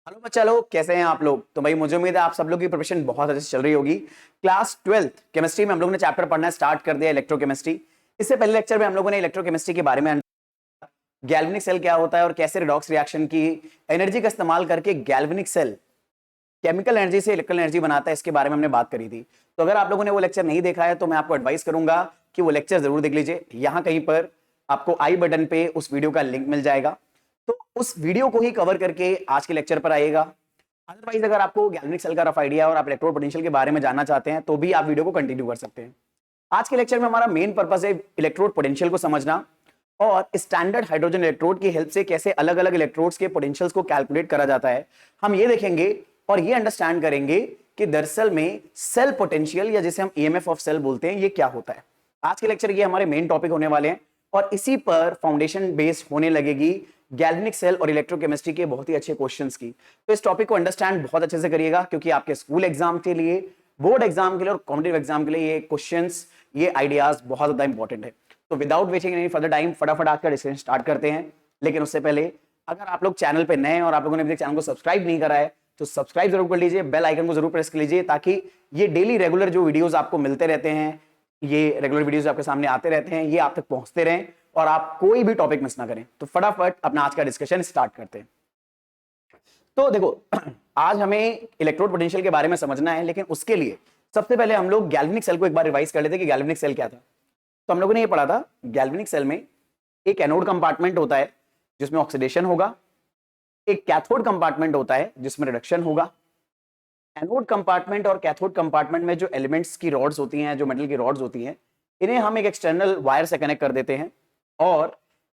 Hello बच्चा लोग, कैसे हैं आप लोग। तो भाई मुझे उम्मीद है आप सब लोग की प्रिपरेशन बहुत अच्छे से चल रही होगी। क्लास 12th केमिस्ट्री में हम लोगों ने चैप्टर पढ़ना स्टार्ट कर दिया, इलेक्ट्रोकेमिस्ट्री। इससे पहले लेक्चर में हम लोगों ने इलेक्ट्रोकेमिस्ट्री के बारे में, गैल्वेनिक सेल क्या होता है और कैसे रिडॉक्स रिएक्शन की एनर्जी का इस्तेमाल करके गैल्वेनिक सेल केमिकल एनर्जी से इलेक्ट्रिकल एनर्जी बनाता है, इसके बारे में हमने बात करी थी। तो अगर आप लोगों ने वो लेक्चर नहीं देखा है तो मैं आपको एडवाइस करूंगा कि वो लेक्चर जरूर देख लीजिए। यहाँ कहीं पर आपको आई बटन पे उस वीडियो का लिंक मिल जाएगा, तो उस वीडियो को ही कवर करके आज के लेक्चर पर आइएगा। अदरवाइज अगर आपको गैल्वेनिक सेल का रफ आइडिया और आप इलेक्ट्रोड पोटेंशियल के बारे में जानना चाहते हैं तो भी आप वीडियो को कंटिन्यू कर सकते हैं। आज के लेक्चर में हमारा मेन पर्पस है इलेक्ट्रोड पोटेंशियल को समझना और स्टैंडर्ड हाइड्रोजन इलेक्ट्रोड की हेल्प से कैसे अलग अलग इलेक्ट्रोड्स के पोटेंशियल्स को कैलकुलेट करा जाता है, हम ये देखेंगे और ये अंडरस्टैंड करेंगे कि दरअसल में सेल पोटेंशियल या जिसे हम ईएमएफ ऑफ सेल बोलते हैं ये क्या होता है। आज के लेक्चर ये हमारे मेन टॉपिक होने वाले हैं और इसी पर फाउंडेशन बेस्ड होने लगेगी गैल्वेनिक सेल और इलेक्ट्रोकेमिस्ट्री के बहुत ही अच्छे क्वेश्चंस की। तो इस टॉपिक को अंडरस्टैंड बहुत अच्छे से करिएगा क्योंकि आपके स्कूल एग्जाम के लिए, बोर्ड एग्जाम के लिए और कॉम्पिटिटिव एग्जाम के लिए ये क्वेश्चंस, ये आइडियाज बहुत ज्यादा इंपॉर्टेंट है। तो without wasting any further time फटाफट आज का डिस्कशन स्टार्ट करते हैं। लेकिन उससे पहले अगर आप लोग चैनल पे नए हैं और आप लोगों ने अभी तक चैनल को सब्सक्राइब नहीं करा है तो सब्सक्राइब जरूर कर लीजिए, बेल आइकन को जरूर प्रेस कर लीजिए ताकि ये डेली रेगुलर जो वीडियोस आपको मिलते रहते हैं, ये रेगुलर वीडियोस आपके सामने आते रहते हैं, ये आप तक पहुंचते रहें और आप कोई भी टॉपिक मिस ना करें। तो फटाफट अपना आज का डिस्कशन स्टार्ट करते हैं। तो देखो आज हमें इलेक्ट्रोड पोटेंशियल के बारे में समझना है, लेकिन उसके लिए सबसे पहले हम लोग गैल्वेनिक सेल को एक बार रिवाइज कर लेते हैं कि गैल्वेनिक सेल क्या था। तो हम लोगों ने ये पढ़ा था गैल्वेनिक सेल में एक एनोड कंपार्टमेंट होता है जिसमें ऑक्सीडेशन होगा, एक कैथोड कंपार्टमेंट होता है जिसमें रिडक्शन होगा। एनोड कंपार्टमेंट और कैथोड कंपार्टमेंट में जो एलिमेंट्स की रॉड्स होती हैं, जो मेटल की रॉड्स होती हैं, इन्हें हम एक एक्सटर्नल वायर से कनेक्ट कर देते हैं और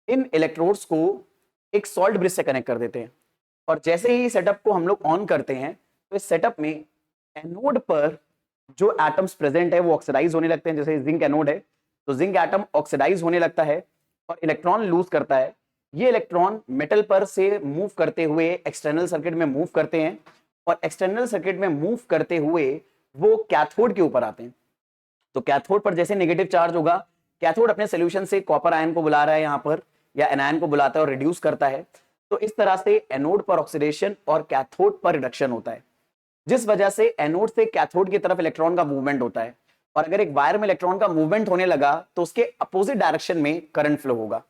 इन इलेक्ट्रोड्स को एक सॉल्ट ब्रिज से कनेक्ट कर देते हैं। और जैसे ही सेटअप को हम लोग ऑन करते हैं तो इस सेटअप में एनोड पर जो एटम्स प्रेजेंट है वो ऑक्सीडाइज होने लगते हैं। जैसे जिंक एनोड है तो जिंक एटम ऑक्सीडाइज होने लगता है और इलेक्ट्रॉन लूज करता है। ये इलेक्ट्रॉन मेटल पर से मूव करते हुए एक्सटर्नल सर्किट में मूव करते हैं और एक्सटर्नल सर्किट में मूव करते हुए वो कैथोड के ऊपर आते हैं। तो कैथोड पर जैसे नेगेटिव चार्ज होगा, कैथोड अपने सोल्यूशन से कॉपर आयन को बुला रहा है यहाँ पर, या एनायन को बुलाता है और रिड्यूस करता है। तो इस तरह से एनोड पर ऑक्सीडेशन और कैथोड पर रिडक्शन होता है, जिस वजह से एनोड से कैथोड की तरफ इलेक्ट्रॉन का मूवमेंट होता है। और अगर एक वायर में इलेक्ट्रॉन का मूवमेंट होने लगा तो उसके अपोजिट डायरेक्शन में करंट फ्लो होगा।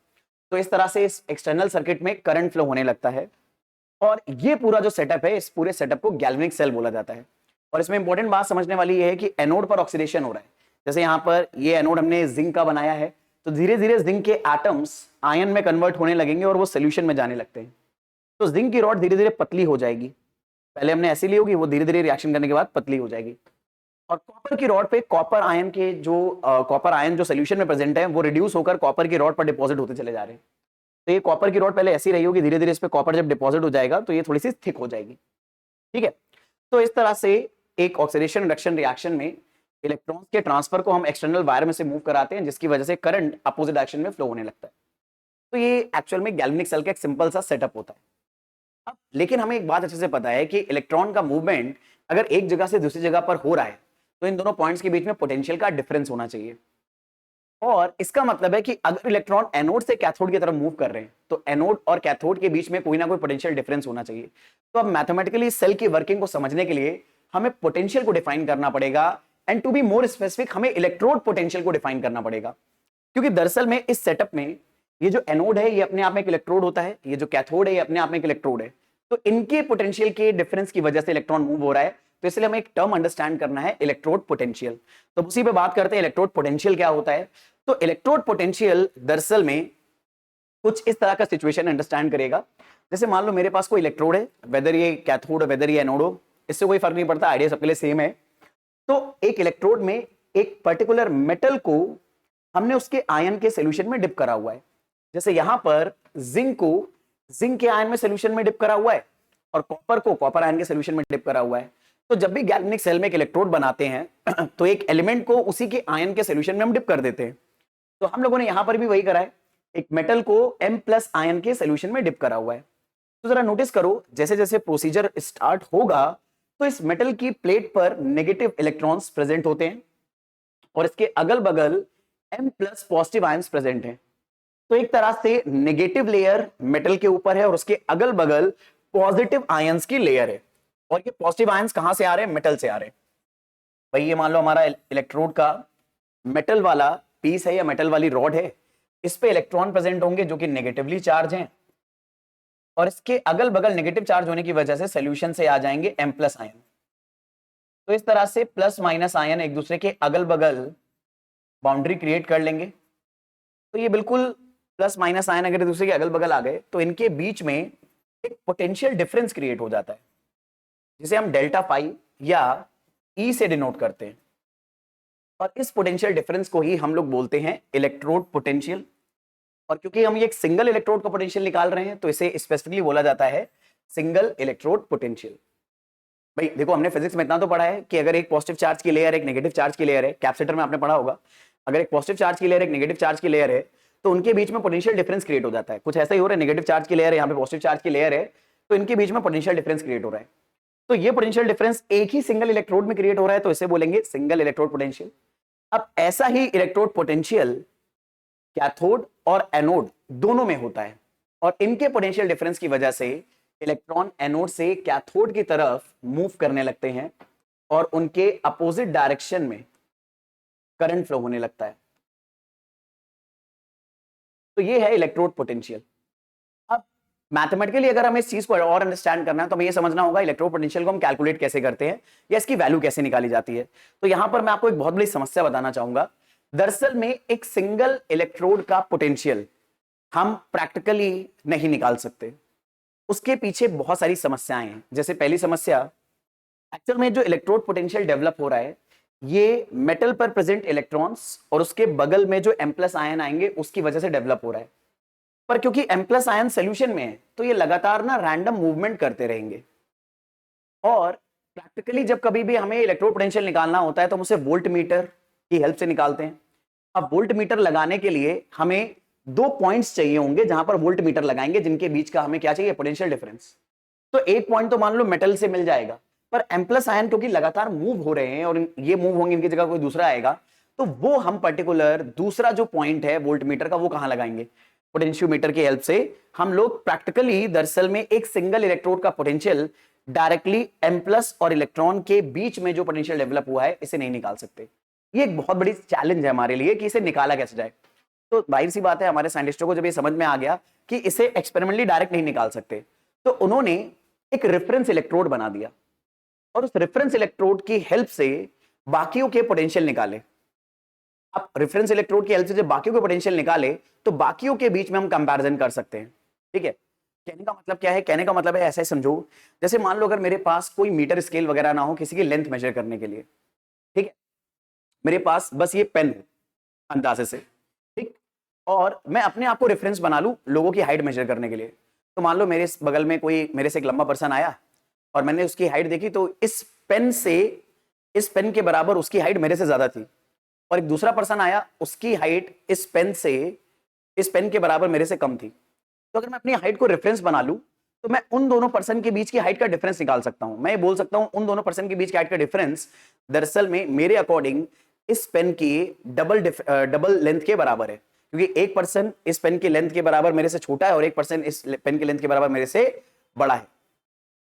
तो इस तरह से इस एक्सटर्नल सर्किट में करंट फ्लो होने लगता है और ये पूरा जो सेटअप है, इस पूरे सेटअप को गैल्वेनिक सेल बोला जाता है। और इसमें इंपॉर्टेंट बात समझने वाली ये है कि एनोड पर ऑक्सीडेशन हो रहा है। जैसे यहाँ पर ये एनोड हमने जिंक का बनाया है तो धीरे धीरे जिंक के एटम्स आयन में कन्वर्ट होने लगेंगे और वो सोल्यूशन में जाने लगते हैं। तो जिंक की रॉड धीरे धीरे पतली हो जाएगी, पहले हमने ऐसी ली होगी, वो धीरे धीरे रिएक्शन करने के बाद पतली हो जाएगी। और कॉपर की रॉड पे कॉपर आयन के जो कॉपर आयन जो सोल्यूशन में प्रेजेंट है वो रिड्यूस होकर कॉपर की रॉड पर डिपॉजिट होते चले जा रहे हैं। तो ये कॉपर की रॉड पहले ऐसी रही होगी, धीरे धीरे इस पे कॉपर जब डिपॉजिट हो जाएगा तो ये थोड़ी सी थिक हो जाएगी। ठीक है, तो इस तरह से एक ऑक्सीडेशन रिडक्शन रिएक्शन में इलेक्ट्रॉन्स के ट्रांसफर को हम एक्सटर्नल वायर में से मूव कराते हैं, जिसकी वजह से करंट अपोजिट डायरेक्शन में फ्लो होने लगता है। तो ये एक्चुअल में गैल्वेनिक सेल का एक सिंपल सा सेटअप होता है। अब लेकिन हमें एक बात अच्छे से पता है कि इलेक्ट्रॉन का मूवमेंट अगर एक जगह से दूसरी जगह पर हो रहा है तो इन दोनों पॉइंट्स के बीच में पोटेंशियल का डिफरेंस होना चाहिए। और इसका मतलब है कि अगर इलेक्ट्रॉन एनोड से कैथोड की तरफ मूव कर रहे हैं तो एनोड और कैथोड के बीच में कोई ना कोई पोटेंशियल डिफरेंस होना चाहिए। तो अब मैथमेटिकली सेल की वर्किंग को समझने के लिए हमें पोटेंशियल को डिफाइन करना पड़ेगा, and to be more specific हमें इलेक्ट्रोड पोटेंशियल को डिफाइन करना पड़ेगा। क्योंकि दरअसल में इस सेटअप में ये जो एनोड है ये अपने आप में एक इलेक्ट्रोड होता है, ये जो कैथोड है ये अपने आप में एक इलेक्ट्रोड है। तो इनके पोटेंशियल के डिफरेंस की वजह से इलेक्ट्रॉन मूव हो रहा है। तो इसलिए हमें एक टर्म अंडरस्टैंड करना है, इलेक्ट्रोड पोटेंशियल। तो उसी पे बात करते हैं इलेक्ट्रोड पोटेंशियल क्या होता है। तो इलेक्ट्रोड पोटेंशियल दरअसल में कुछ इस तरह का सिचुएशन अंडरस्टैंड करेगा। जैसे मान लो मेरे पास कोई इलेक्ट्रोड है, वेदर ये कैथोड वेदर ये एनोड हो, इससे कोई फर्क नहीं पड़ता, आइडिया सबके लिए सेम है। तो एक इलेक्ट्रोड में एक पर्टिकुलर मेटल को हमने उसके आयन के सोल्यूशन में डिप करा हुआ है। जैसे यहां पर जिंक को जिंक के आयन में सोल्यूशन में डिप करा हुआ है और कॉपर को कॉपर आयन के सोल्यूशन में डिप करा हुआ है। तो जब भी गैल्वेनिक सेल में एक इलेक्ट्रोड बनाते हैं तो एक एलिमेंट को उसी के आयन के सोल्यूशन में हम डिप कर देते हैं। तो हम लोगों ने यहां पर भी वही करा है, एक मेटल को M+ आयन के सोल्यूशन में डिप करा हुआ है। तो जरा नोटिस करो, जैसे जैसे प्रोसीजर स्टार्ट होगा तो इस मेटल की प्लेट पर नेगेटिव इलेक्ट्रॉन्स प्रेजेंट होते हैं और इसके अगल बगल M+ पॉजिटिव आयंस प्रेजेंट हैं। तो एक तरह से नेगेटिव लेयर मेटल के ऊपर है और उसके अगल बगल पॉजिटिव आयंस की लेयर है। और ये पॉजिटिव आयंस कहां से आ रहे हैं? मेटल से आ रहे हैं। भाई ये मान लो हमारा इलेक्ट्रोड का मेटल वाला पीस है या मेटल वाली रॉड है, इस पे इलेक्ट्रॉन प्रेजेंट होंगे जो कि नेगेटिवली चार्ज हैं, और इसके अगल बगल नेगेटिव चार्ज होने की वजह से सॉल्यूशन से आ जाएंगे M+ आयन। तो इस तरह से प्लस माइनस आयन एक दूसरे के अगल बगल बाउंड्री क्रिएट कर लेंगे। तो ये बिल्कुल प्लस माइनस आयन अगर एक दूसरे के अगल बगल आ गए तो इनके बीच में एक पोटेंशियल डिफरेंस क्रिएट हो जाता है, जिसे हम डेल्टा पाई या E से डिनोट करते हैं। और इस पोटेंशियल डिफरेंस को ही हम लोग बोलते हैं इलेक्ट्रोड पोटेंशियल। और क्योंकि हम ये एक सिंगल इलेक्ट्रोड का पोटेंशियल निकाल रहे हैं तो इसे स्पेसिफिकली बोला जाता है सिंगल इलेक्ट्रोड पोटेंशियल। भाई देखो, हमने फिजिक्स में इतना तो पढ़ा है कि अगर एक पॉजिटिव चार्ज की लेयर एक नेगेटिव चार्ज की लेयर है, कैपेसिटर में आपने पढ़ा होगा, अगर एक पॉजिटिव चार्ज की लेयर एक नेगेटिव चार्ज की लेयर है तो उनके बीच में पोटेंशियल डिफरेंस क्रिएट हो जाता है। कुछ ऐसा ही हो रहा है, नेगेटिव चार्ज की लेयर है, यहाँ पे पॉजिटिव चार्ज की लेयर है, तो इनके बीच में पोटेंशियल डिफरेंस क्रिएट हो रहा है। तो ये पोटेंशियल डिफरेंस एक ही सिंगल इलेक्ट्रोड में क्रिएट हो रहा है, तो इसे बोलेंगे सिंगल इलेक्ट्रोड पोटेंशियल। अब ऐसा ही इलेक्ट्रोड पोटेंशियल कैथोड और एनोड दोनों में होता है, और इनके पोटेंशियल डिफरेंस की वजह से इलेक्ट्रॉन एनोड से कैथोड की तरफ मूव करने लगते हैं और उनके अपोजिट डायरेक्शन में करंट फ्लो होने लगता है। तो ये है इलेक्ट्रोड पोटेंशियल। अब मैथमेटिकली अगर हमें इस चीज को और अंडरस्टैंड करना है तो हमें ये समझना होगा इलेक्ट्रोड पोटेंशियल को हम कैलकुलेट कैसे करते हैं या इसकी वैल्यू कैसे निकाली जाती है। तो यहां पर मैं आपको एक बहुत बड़ी समस्या बताना चाहूंगा। दरअसल में एक सिंगल इलेक्ट्रोड का पोटेंशियल हम प्रैक्टिकली नहीं निकाल सकते, उसके पीछे बहुत सारी समस्याएं हैं। जैसे पहली समस्या, एक्चुअल में जो इलेक्ट्रोड पोटेंशियल डेवलप हो रहा है ये मेटल पर प्रेजेंट इलेक्ट्रॉन्स और उसके बगल में जो M+ आयन आएंगे उसकी वजह से डेवलप हो रहा है। पर क्योंकि M+ आयन सॉल्यूशन में है तो ये लगातार ना रैंडम मूवमेंट करते रहेंगे, और प्रैक्टिकली जब कभी भी हमें इलेक्ट्रोड पोटेंशियल निकालना होता है तो हम उसे वोल्ट मीटर की हेल्प से निकालते हैं। अब वोल्ट मीटर लगाने के लिए हमें 2 पॉइंट्स चाहिए होंगे जहां पर वोल्ट मीटर लगाएंगे, जिनके बीच का हमें क्या चाहिए? Potential difference. तो एक पॉइंट तो मान लो मेटल से मिल जाएगा, पर M+ आयन क्योंकि लगातार मूव हो रहे हैं और ये मूव होंगे, इनकी जगह कोई दूसरा आएगा, तो वो हम पर्टिकुलर दूसरा जो पॉइंट है वोल्ट मीटर का वो कहां लगाएंगे? पोटेंशियोमीटर की हेल्प से हम लोग प्रैक्टिकली दरअसल में एक सिंगल इलेक्ट्रोड का पोटेंशियल डायरेक्टली M+ और इलेक्ट्रॉन के बीच में जो पोटेंशियल डेवलप हुआ है इसे नहीं निकाल सकते। ये एक बहुत बड़ी चैलेंज है हमारे लिए कि इसे निकाला कैसे जाए। तो जाहिर सी बात है हमारे साइंटिस्टों को जब ये समझ में आ गया कि इसे एक्सपेरिमेंटली डायरेक्ट नहीं निकाल सकते, तो उन्होंने एक रेफरेंस इलेक्ट्रोड बना दिया और उस रेफरेंस इलेक्ट्रोड की हेल्प से बाकियों के पोटेंशियल निकाले। अब रेफरेंस इलेक्ट्रोड की हेल्प से जब बाकियों के पोटेंशियल निकाले तो बाकियों के बीच में हम कंपैरिजन कर सकते हैं। ठीक है, कहने का मतलब क्या है? कहने का मतलब है ऐसे समझो, जैसे मान लो अगर मेरे पास कोई मीटर स्केल वगैरह ना हो किसी की लेंथ मेजर करने के लिए, ठीक है, मेरे पास बस ये पेन है अंदाजे से, ठीक, और मैं अपने आप को रेफरेंस बना लूं लोगों की हाइट मेजर करने के लिए। तो मान लो मेरे बगल में कोई मेरे से एक लंबा पर्सन आया और मैंने उसकी हाइट देखी, तो इस पेन के बराबर उसकी हाइट मेरे से ज्यादा थी, और एक दूसरा पर्सन आया उसकी हाइट इस पेन के बराबर मेरे से कम थी। तो अगर मैं अपनी हाइट को रेफरेंस बना लूं तो मैं उन दोनों पर्सन के बीच की हाइट का डिफरेंस निकाल सकता हूं। मैं ये बोल सकता हूं उन दोनों पर्सन के बीच की हाइट का डिफरेंस दरअसल में मेरे अकॉर्डिंग इस पेन की डबल लेंथ के बराबर है, क्योंकि एक पर्सन इस पेन की लेंथ के बराबर मेरे से छोटा है और एक पर्सन इस पेन की लेंथ के बराबर मेरे से बड़ा है।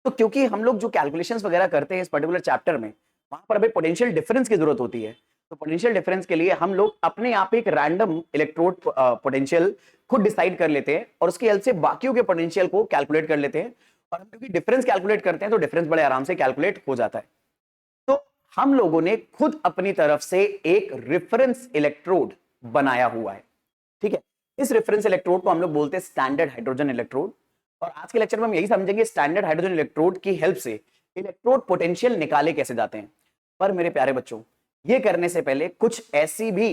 तो क्योंकि हम लोग जो कैलकुलेशंस वगैरह करते हैं इस पर्टिकुलर चैप्टर में, वहां पर हमें पोटेंशियल डिफरेंस की जरूरत होती है। तो पोटेंशियल डिफरेंस के लिए हम लोग अपने आप एक रैंडम इलेक्ट्रोड पोटेंशियल खुद डिसाइड कर लेते हैं और उसकी हेल्प से बाकियों के पोटेंशियल को कैलकुलेट कर लेते हैं, और हम क्योंकि डिफरेंस कैलकुलेट करते हैं तो डिफरेंस बड़े आराम से कैलकुलेट हो जाता है। तो हम लोगों ने खुद अपनी तरफ से एक रेफरेंस इलेक्ट्रोड बनाया हुआ है। ठीक है, इस रेफरेंस इलेक्ट्रोड को हम लोग बोलते हैं स्टैंडर्ड हाइड्रोजन इलेक्ट्रोड, और आज के लेक्चर में हम यही समझेंगे स्टैंडर्ड हाइड्रोजन इलेक्ट्रोड की हेल्प से इलेक्ट्रोड पोटेंशियल निकाले कैसे जाते हैं। पर मेरे प्यारे बच्चों, ये करने से पहले कुछ ऐसी भी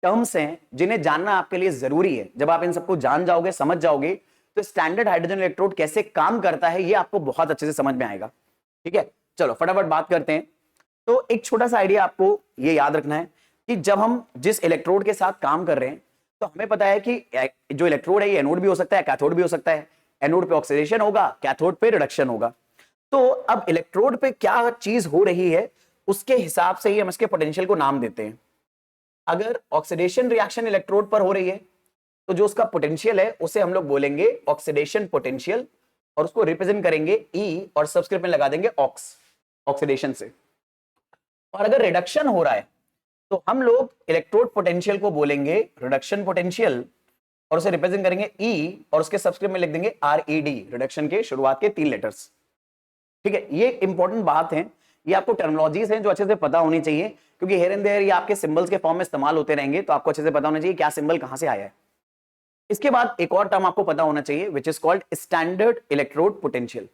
टर्म्स हैं जिन्हें जानना आपके लिए जरूरी है। जब आप इन सबको जान जाओगे, समझ जाओगे, तो स्टैंडर्ड हाइड्रोजन इलेक्ट्रोड कैसे काम करता है ये आपको बहुत अच्छे से समझ में आएगा। ठीक है, चलो फटाफट बात करते हैं। तो एक छोटा सा आइडिया आपको ये याद रखना है कि जब हम जिस इलेक्ट्रोड के साथ काम कर रहे हैं तो हमें पता है कि जो इलेक्ट्रोड है ये एनोड भी हो सकता है, कैथोड भी हो सकता है। एनोड पे ऑक्सीडेशन होगा, कैथोड पे रिडक्शन होगा। तो अब इलेक्ट्रोड पे क्या चीज हो रही है उसके हिसाब से ही हम इसके पोटेंशियल को नाम देते हैं। अगर ऑक्सीडेशन रिएक्शन इलेक्ट्रोड पर हो रही है तो जो उसका पोटेंशियल है उसे हम लोग बोलेंगे ऑक्सीडेशन पोटेंशियल, और उसको रिप्रेजेंट करेंगे ई और सबस्क्रिप्ट में लगा देंगे ऑक्स, ऑक्सीडेशन से। और अगर रिडक्शन हो रहा है तो हम लोग इलेक्ट्रोड पोटेंशियल को बोलेंगे रिडक्शन पोटेंशियल और उसे रिप्रेजेंट करेंगे ई और उसके सबस्क्रिप्ट में लिख देंगे RED, रिडक्शन के शुरुआत के 3 लेटर्स। ठीक है, ये इंपॉर्टेंट बात है, ये आपको टर्मिनोलॉजीज हैं जो अच्छे से पता होनी चाहिए, क्योंकि हियर एंड देयर ये आपके सिंबल्स के फॉर्म में इस्तेमाल होते रहेंगे, तो आपको अच्छे से पता होना चाहिए क्या सिंबल कहां से आया है। इसके बाद एक और टर्म आपको पता होना चाहिए which is called standard electrode potential.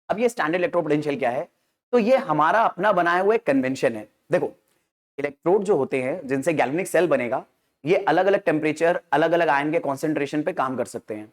अब ये स्टैंडर्ड इलेक्ट्रोड पोटेंशियल क्या है? तो ये हमारा अपना बनाया हुआ एक कन्वेंशन है। देखो, इलेक्ट्रोड जो होते हैं जिनसे गैल्वेनिक सेल बनेगा, ये अलग अलग टेम्परेचर, अलग अलग आयन के कॉन्सेंट्रेशन पे काम कर सकते हैं।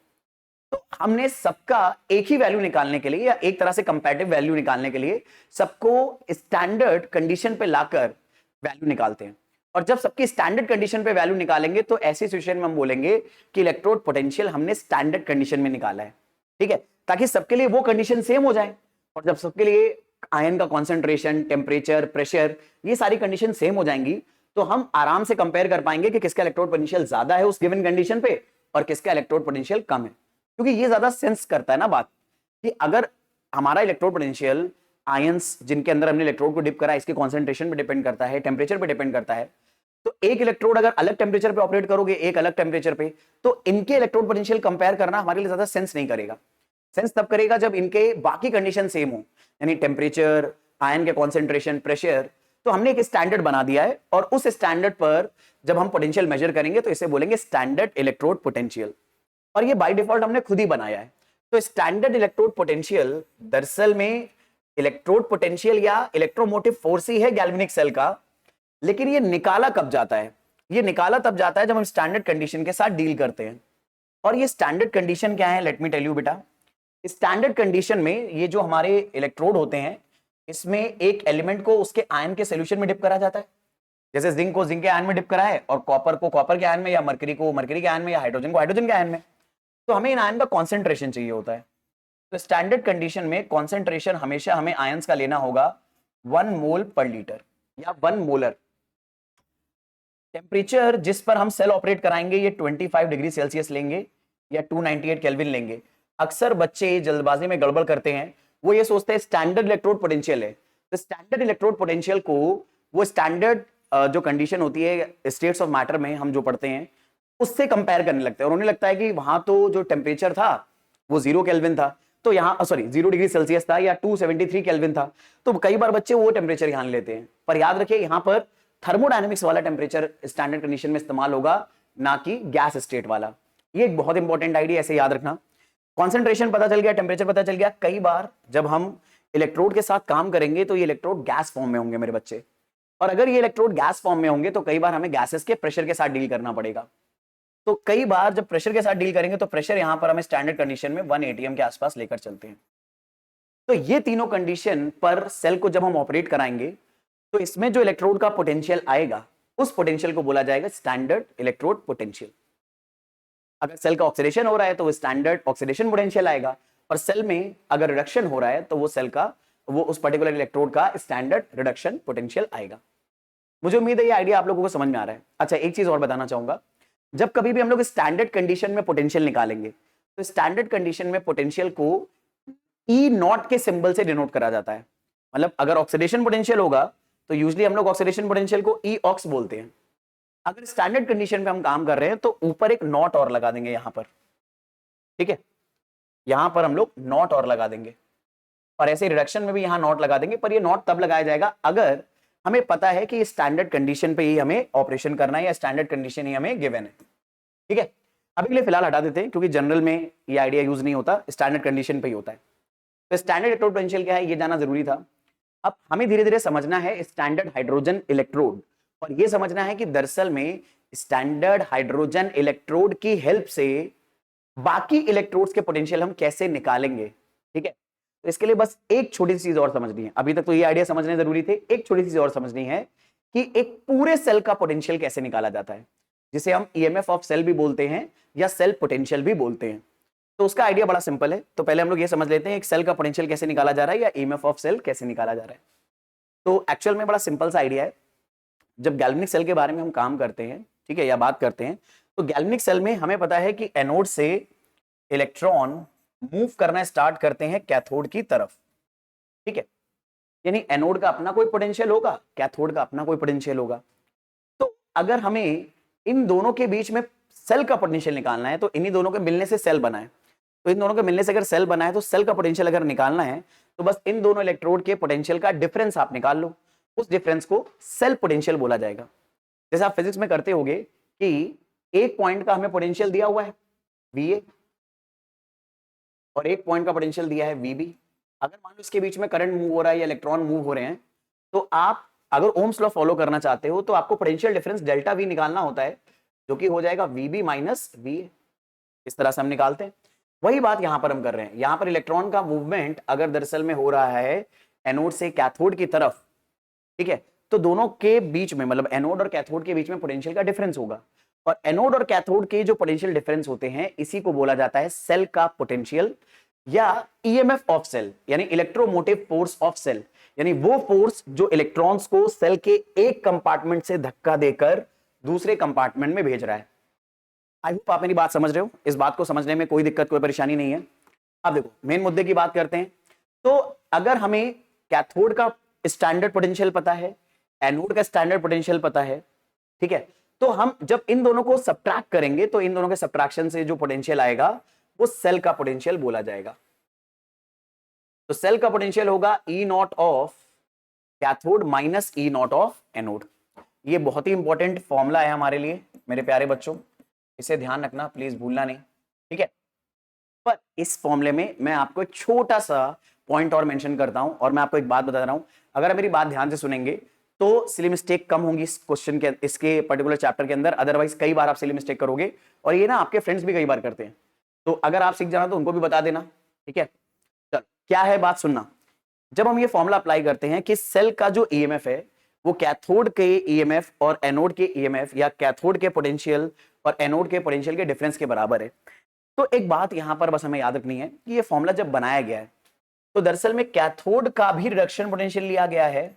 तो हमने सबका एक ही वैल्यू निकालने के लिए या एक तरह से कंपैरेटिव वैल्यू निकालने के लिए सबको स्टैंडर्ड कंडीशन पे लाकर वैल्यू निकालते हैं। और जब सबकी स्टैंडर्ड कंडीशन पे वैल्यू निकालेंगे तो ऐसी सिचुएशन में हम बोलेंगे कि इलेक्ट्रोड पोटेंशियल हमने स्टैंडर्ड कंडीशन में निकाला है। ठीक है, ताकि सबके लिए वो कंडीशन सेम हो जाए। और जब सबके लिए आयन का कॉन्सेंट्रेशन, टेम्परेचर, प्रेशर, ये सारी कंडीशन सेम हो जाएंगी तो हम आराम से कंपेयर कर पाएंगे कि किसका इलेक्ट्रोड पोटेंशियल ज्यादा है उस गिवन कंडीशन पे और किसका इलेक्ट्रोड पोटेंशियल कम है। क्योंकि ये ज्यादा सेंस करता है ना बात, कि अगर हमारा इलेक्ट्रोड पोटेंशियल आयंस जिनके अंदर हमने इलेक्ट्रोड को डिप करा इसके कॉन्सेंट्रेशन पे डिपेंड करता है, टेम्परेचर पे डिपेंड करता है, तो एक इलेक्ट्रोड अगर अलग टेम्परेचर पे ऑपरेट करोगे, एक अलग टेम्परेचर पे, तो इनके इलेक्ट्रोड पोटेंशियल कंपेयर करना हमारे लिए ज्यादा सेंस नहीं करेगा। सेंस तब करेगा जब इनके बाकी कंडीशन सेम हो, यानी टेम्परेचर, आयन के कॉन्सेंट्रेशन, प्रेशर। तो हमने एक स्टैंडर्ड बना दिया है और उस स्टैंडर्ड पर जब हम पोटेंशियल मेजर करेंगे तो इसे बोलेंगे स्टैंडर्ड इलेक्ट्रोड पोटेंशियल। और ये बाय डिफॉल्ट हमने खुद ही बनाया है। तो स्टैंडर्ड इलेक्ट्रोड पोटेंशियल दरअसल में इलेक्ट्रोड पोटेंशियल या इलेक्ट्रोमोटिव फोर्स ही है गैल्वेनिक सेल का, लेकिन ये निकाला कब जाता है? ये निकाला तब जाता है जब हम स्टैंडर्ड कंडीशन के साथ डील करते हैं। और ये स्टैंडर्ड कंडीशन क्या है? लेट मी टेल यू बेटा। स्टैंडर्ड कंडीशन में ये जो हमारे इलेक्ट्रोड होते हैं, इसमें एक एलिमेंट को उसके आयन के सॉल्यूशन में डिप करा जाता है। जैसे जिंक को जिंक के आयन में डिप करा है और कॉपर को कॉपर के आयन में, या मरकरी को मरकरी के आयन में, या हाइड्रोजन को हाइड्रोजन के आयन में। तो हमें इन आयन का कॉन्सेंट्रेशन चाहिए होता है। तो स्टैंडर्ड कंडीशन में कॉन्सेंट्रेशन हमेशा हमें आयंस का लेना होगा 1 मोल पर लीटर या 1 मोलर। टेम्परेचर जिस पर हम सेल ऑपरेट कराएंगे ये 25 डिग्री सेल्सियस लेंगे या 298 केल्विन लेंगे। अक्सर बच्चे जल्दबाजी में गड़बड़ करते हैं, वो ये सोचते हैं स्टैंडर्ड इलेक्ट्रोड पोटेंशियल है, तो स्टैंडर्ड इलेक्ट्रोड पोटेंशियल को वो स्टैंडर्ड जो कंडीशन होती है स्टेट्स ऑफ मैटर में हम जो पढ़ते हैं उससे कंपेयर करने लगते हैं। और उन्हें लगता है कि वहां तो जो टेम्परेचर था वो 0 केल्विन था, तो यहाँ 0 डिग्री सेल्सियस था या 273 केल्विन था, तो कई बार बच्चे वो टेम्परेचर यहाँ लेते हैं। पर याद रखिए यहाँ पर थर्मोडायनेमिक्स वाला टेम्परेचर स्टैंडर्ड कंडीशन में इस्तेमाल होगा, ना कि गैस स्टेट वाला। ये एक बहुत इंपॉर्टेंट आइडिया, ऐसे याद रखना। कॉन्सेंट्रेशन पता चल गया, टेम्परेचर पता चल गया। कई बार जब हम इलेक्ट्रोड के साथ काम करेंगे तो ये इलेक्ट्रोड गैस फॉर्म में होंगे मेरे बच्चे, और अगर ये इलेक्ट्रोड गैस फॉर्म में होंगे तो कई बार हमें गैसेस के प्रेशर के साथ डील करना पड़ेगा। तो कई बार जब प्रेशर के साथ डील करेंगे तो प्रेशर यहां पर हमें स्टैंडर्ड कंडीशन में 1 atm के आसपास लेकर चलते हैं। तो ये तीनों कंडीशन पर सेल को जब हम ऑपरेट कराएंगे तो इसमें जो इलेक्ट्रोड का पोटेंशियल आएगा उस पोटेंशियल को बोला जाएगा स्टैंडर्ड इलेक्ट्रोड पोटेंशियल। अगर सेल का ऑक्सीडेशन हो रहा है तो वो स्टैंडर्ड ऑक्सीडेशन पोटेंशियल आएगा, और सेल में अगर रिडक्शन हो रहा है तो वो सेल का वो उस पर्टिकुलर इलेक्ट्रोड का स्टैंडर्ड रिडक्शन पोटेंशियल आएगा। मुझे उम्मीद है ये आइडिया आप लोगों को समझ में आ रहा है। अच्छा, एक चीज और बताना चाहूंगा, जब कभी भी हम लोग स्टैंडर्ड कंडीशन में पोटेंशियल निकालेंगे तो स्टैंडर्ड कंडीशन में पोटेंशियल को ई नॉट के सिंबल से डिनोट करा जाता है। मतलब अगर ऑक्सीडेशन पोटेंशियल होगा तो यूजुअली हम लोग ऑक्सीडेशन पोटेंशियल को ई ऑक्स बोलते हैं। अगर स्टैंडर्ड कंडीशन पे हम काम कर रहे हैं तो ऊपर एक नॉट और लगा देंगे यहां पर, ठीक है, यहां पर हम लोग नॉट और लगा देंगे, और ऐसे रिडक्शन में भी यहां नॉट लगा देंगे। पर ये नॉट तब लगाया जाएगा अगर हमें पता है कि स्टैंडर्ड कंडीशन पे ही हमें ऑपरेशन करना है या स्टैंडर्ड कंडीशन ही हमें गिवन है। ठीक है, अभी के लिए फिलहाल हटा देते हैं क्योंकि जनरल में ये आइडिया यूज नहीं होता, स्टैंडर्ड कंडीशन पे ही होता है। तो स्टैंडर्ड इलेक्ट्रोड पोटेंशियल क्या है ये जाना जरूरी था। अब हमें धीरे धीरे समझना है स्टैंडर्ड हाइड्रोजन इलेक्ट्रोड, और ये समझना है कि दरअसल में स्टैंडर्ड हाइड्रोजन इलेक्ट्रोड की हेल्प से बाकी इलेक्ट्रोड्स के पोटेंशियल हम कैसे निकालेंगे। ठीक है, तो इसके लिए बस एक छोटी सी चीज और समझनी है। अभी तक तो ये आइडिया समझने जरूरी थे, एक छोटी सी चीज और समझनी है कि एक पूरे सेल का पोटेंशियल कैसे निकाला जाता है, जिसे हम ईएमएफ ऑफ सेल भी बोलते हैं या सेल पोटेंशियल भी बोलते हैं। तो उसका आइडिया बड़ा सिंपल है। तो पहले हम लोग ये समझ लेते हैं एक सेल का पोटेंशियल कैसे निकाला जा रहा है या ईएमएफ ऑफ सेल कैसे निकाला जा रहा है। तो एक्चुअल में बड़ा सिंपल सा आइडिया है। जब गैल्वेनिक सेल के बारे में हम काम करते हैं, ठीक है, या बात करते हैं, तो गैल्वेनिक सेल में हमें पता है कि एनोड से इलेक्ट्रॉन मूव करना स्टार्ट करते हैं कैथोड की तरफ, ठीक है। यानी एनोड का अपना कोई पोटेंशियल होगा, कैथोड का अपना कोई पोटेंशियल होगा। तो अगर हमें इन दोनों के बीच में सेल का पोटेंशियल निकालना है तो इन्हीं दोनों के मिलने से सेल बना है, तो इन दोनों के मिलने से अगर सेल बना है तो सेल का पोटेंशियल अगर निकालना है तो बस इन दोनों इलेक्ट्रोड के पोटेंशियल का डिफरेंस आप निकाल लो, उस डिफरेंस को सेल पोटेंशियल बोला जाएगा। जैसे आप फिजिक्स में करते होगे कि एक पॉइंट का हमें पोटेंशियल दिया हुआ है VA और एक पॉइंट का पोटेंशियल दिया है VB। अगर मान लो इसके बीच में करंट मूव हो रहा है या इलेक्ट्रॉन मूव हो रहे हैं तो आप अगर ओम्स लॉ फॉलो करना चाहते हो तो आपको पोटेंशियल डिफरेंस डेल्टा V निकालना होता है, जो कि हो जाएगा VB माइनस VA। इस तरह से हम निकालते हैं। वही बात यहां पर हम कर रहे हैं। यहां पर इलेक्ट्रॉन का मूवमेंट अगर दरअसल में हो रहा है एनोड से कैथोड की तरफ, ठीक है, तो दोनों के बीच में मतलब एनोड और कैथोड के बीच में पोटेंशियल का डिफरेंस होगा, और एनोड और कैथोड के जो पोटेंशियल डिफरेंस होते हैं इसी को बोला जाता है सेल का पोटेंशियल या ईएमएफ ऑफ सेल, यानी इलेक्ट्रोमोटिव फोर्स ऑफ सेल, यानी वो फोर्स जो इलेक्ट्रॉन्स को सेल के एक कंपार्टमेंट से धक्का देकर दूसरे कंपार्टमेंट में भेज रहा है। आई होप आप मेरी बात समझ रहे हो, इस बात को समझने में कोई दिक्कत कोई परेशानी नहीं है। अब देखो मेन मुद्दे की बात करते हैं। तो अगर हमें कैथोड का स्टैंडर्ड पोटेंशियल पता है, एनोड का स्टैंडर्ड पोटेंशियल पता है, ठीक है, तो हम जब इन दोनों को सब्ट्रैक्ट करेंगे तो इन दोनों के सब्ट्रैक्शन से जो पोटेंशियल आएगा वो सेल का पोटेंशियल बोला जाएगा। तो सेल का पोटेंशियल होगा E naught of cathode minus E naught of anode. ये बहुत ही इंपॉर्टेंट फॉर्मूला है हमारे लिए मेरे प्यारे बच्चों, इसे ध्यान रखना प्लीज, भूलना नहीं, ठीक है। पर इस फॉर्मूले में मैं आपको एक छोटा सा पॉइंट और मेंशन करता हूं, और मैं आपको एक बात बता रहा हूं, अगर मेरी बात ध्यान से सुनेंगे तो सिली मिस्टेक कम होंगी इस क्वेश्चन के, इसके पर्टिकुलर चैप्टर के अंदर। अदरवाइज कई बार आप सिली मिस्टेक करोगे, और ये ना आपके फ्रेंड्स भी कई बार करते हैं, तो अगर आप सीख जाना तो उनको भी बता देना, ठीक है। चलो क्या है बात सुनना। जब हम ये फॉर्मूला अप्लाई करते हैं कि सेल का जो ईएमएफ है वो कैथोड के ईएमएफ और एनोड के ईएमएफ या कैथोड के पोटेंशियल और एनोड के पोटेंशियल के डिफरेंस के बराबर है, तो एक बात यहां पर बस हमें याद रखनी है कि ये फॉर्मूला जब बनाया गया है तो दरअसल में कैथोड का भी रिडक्शन पोटेंशियल लिया गया है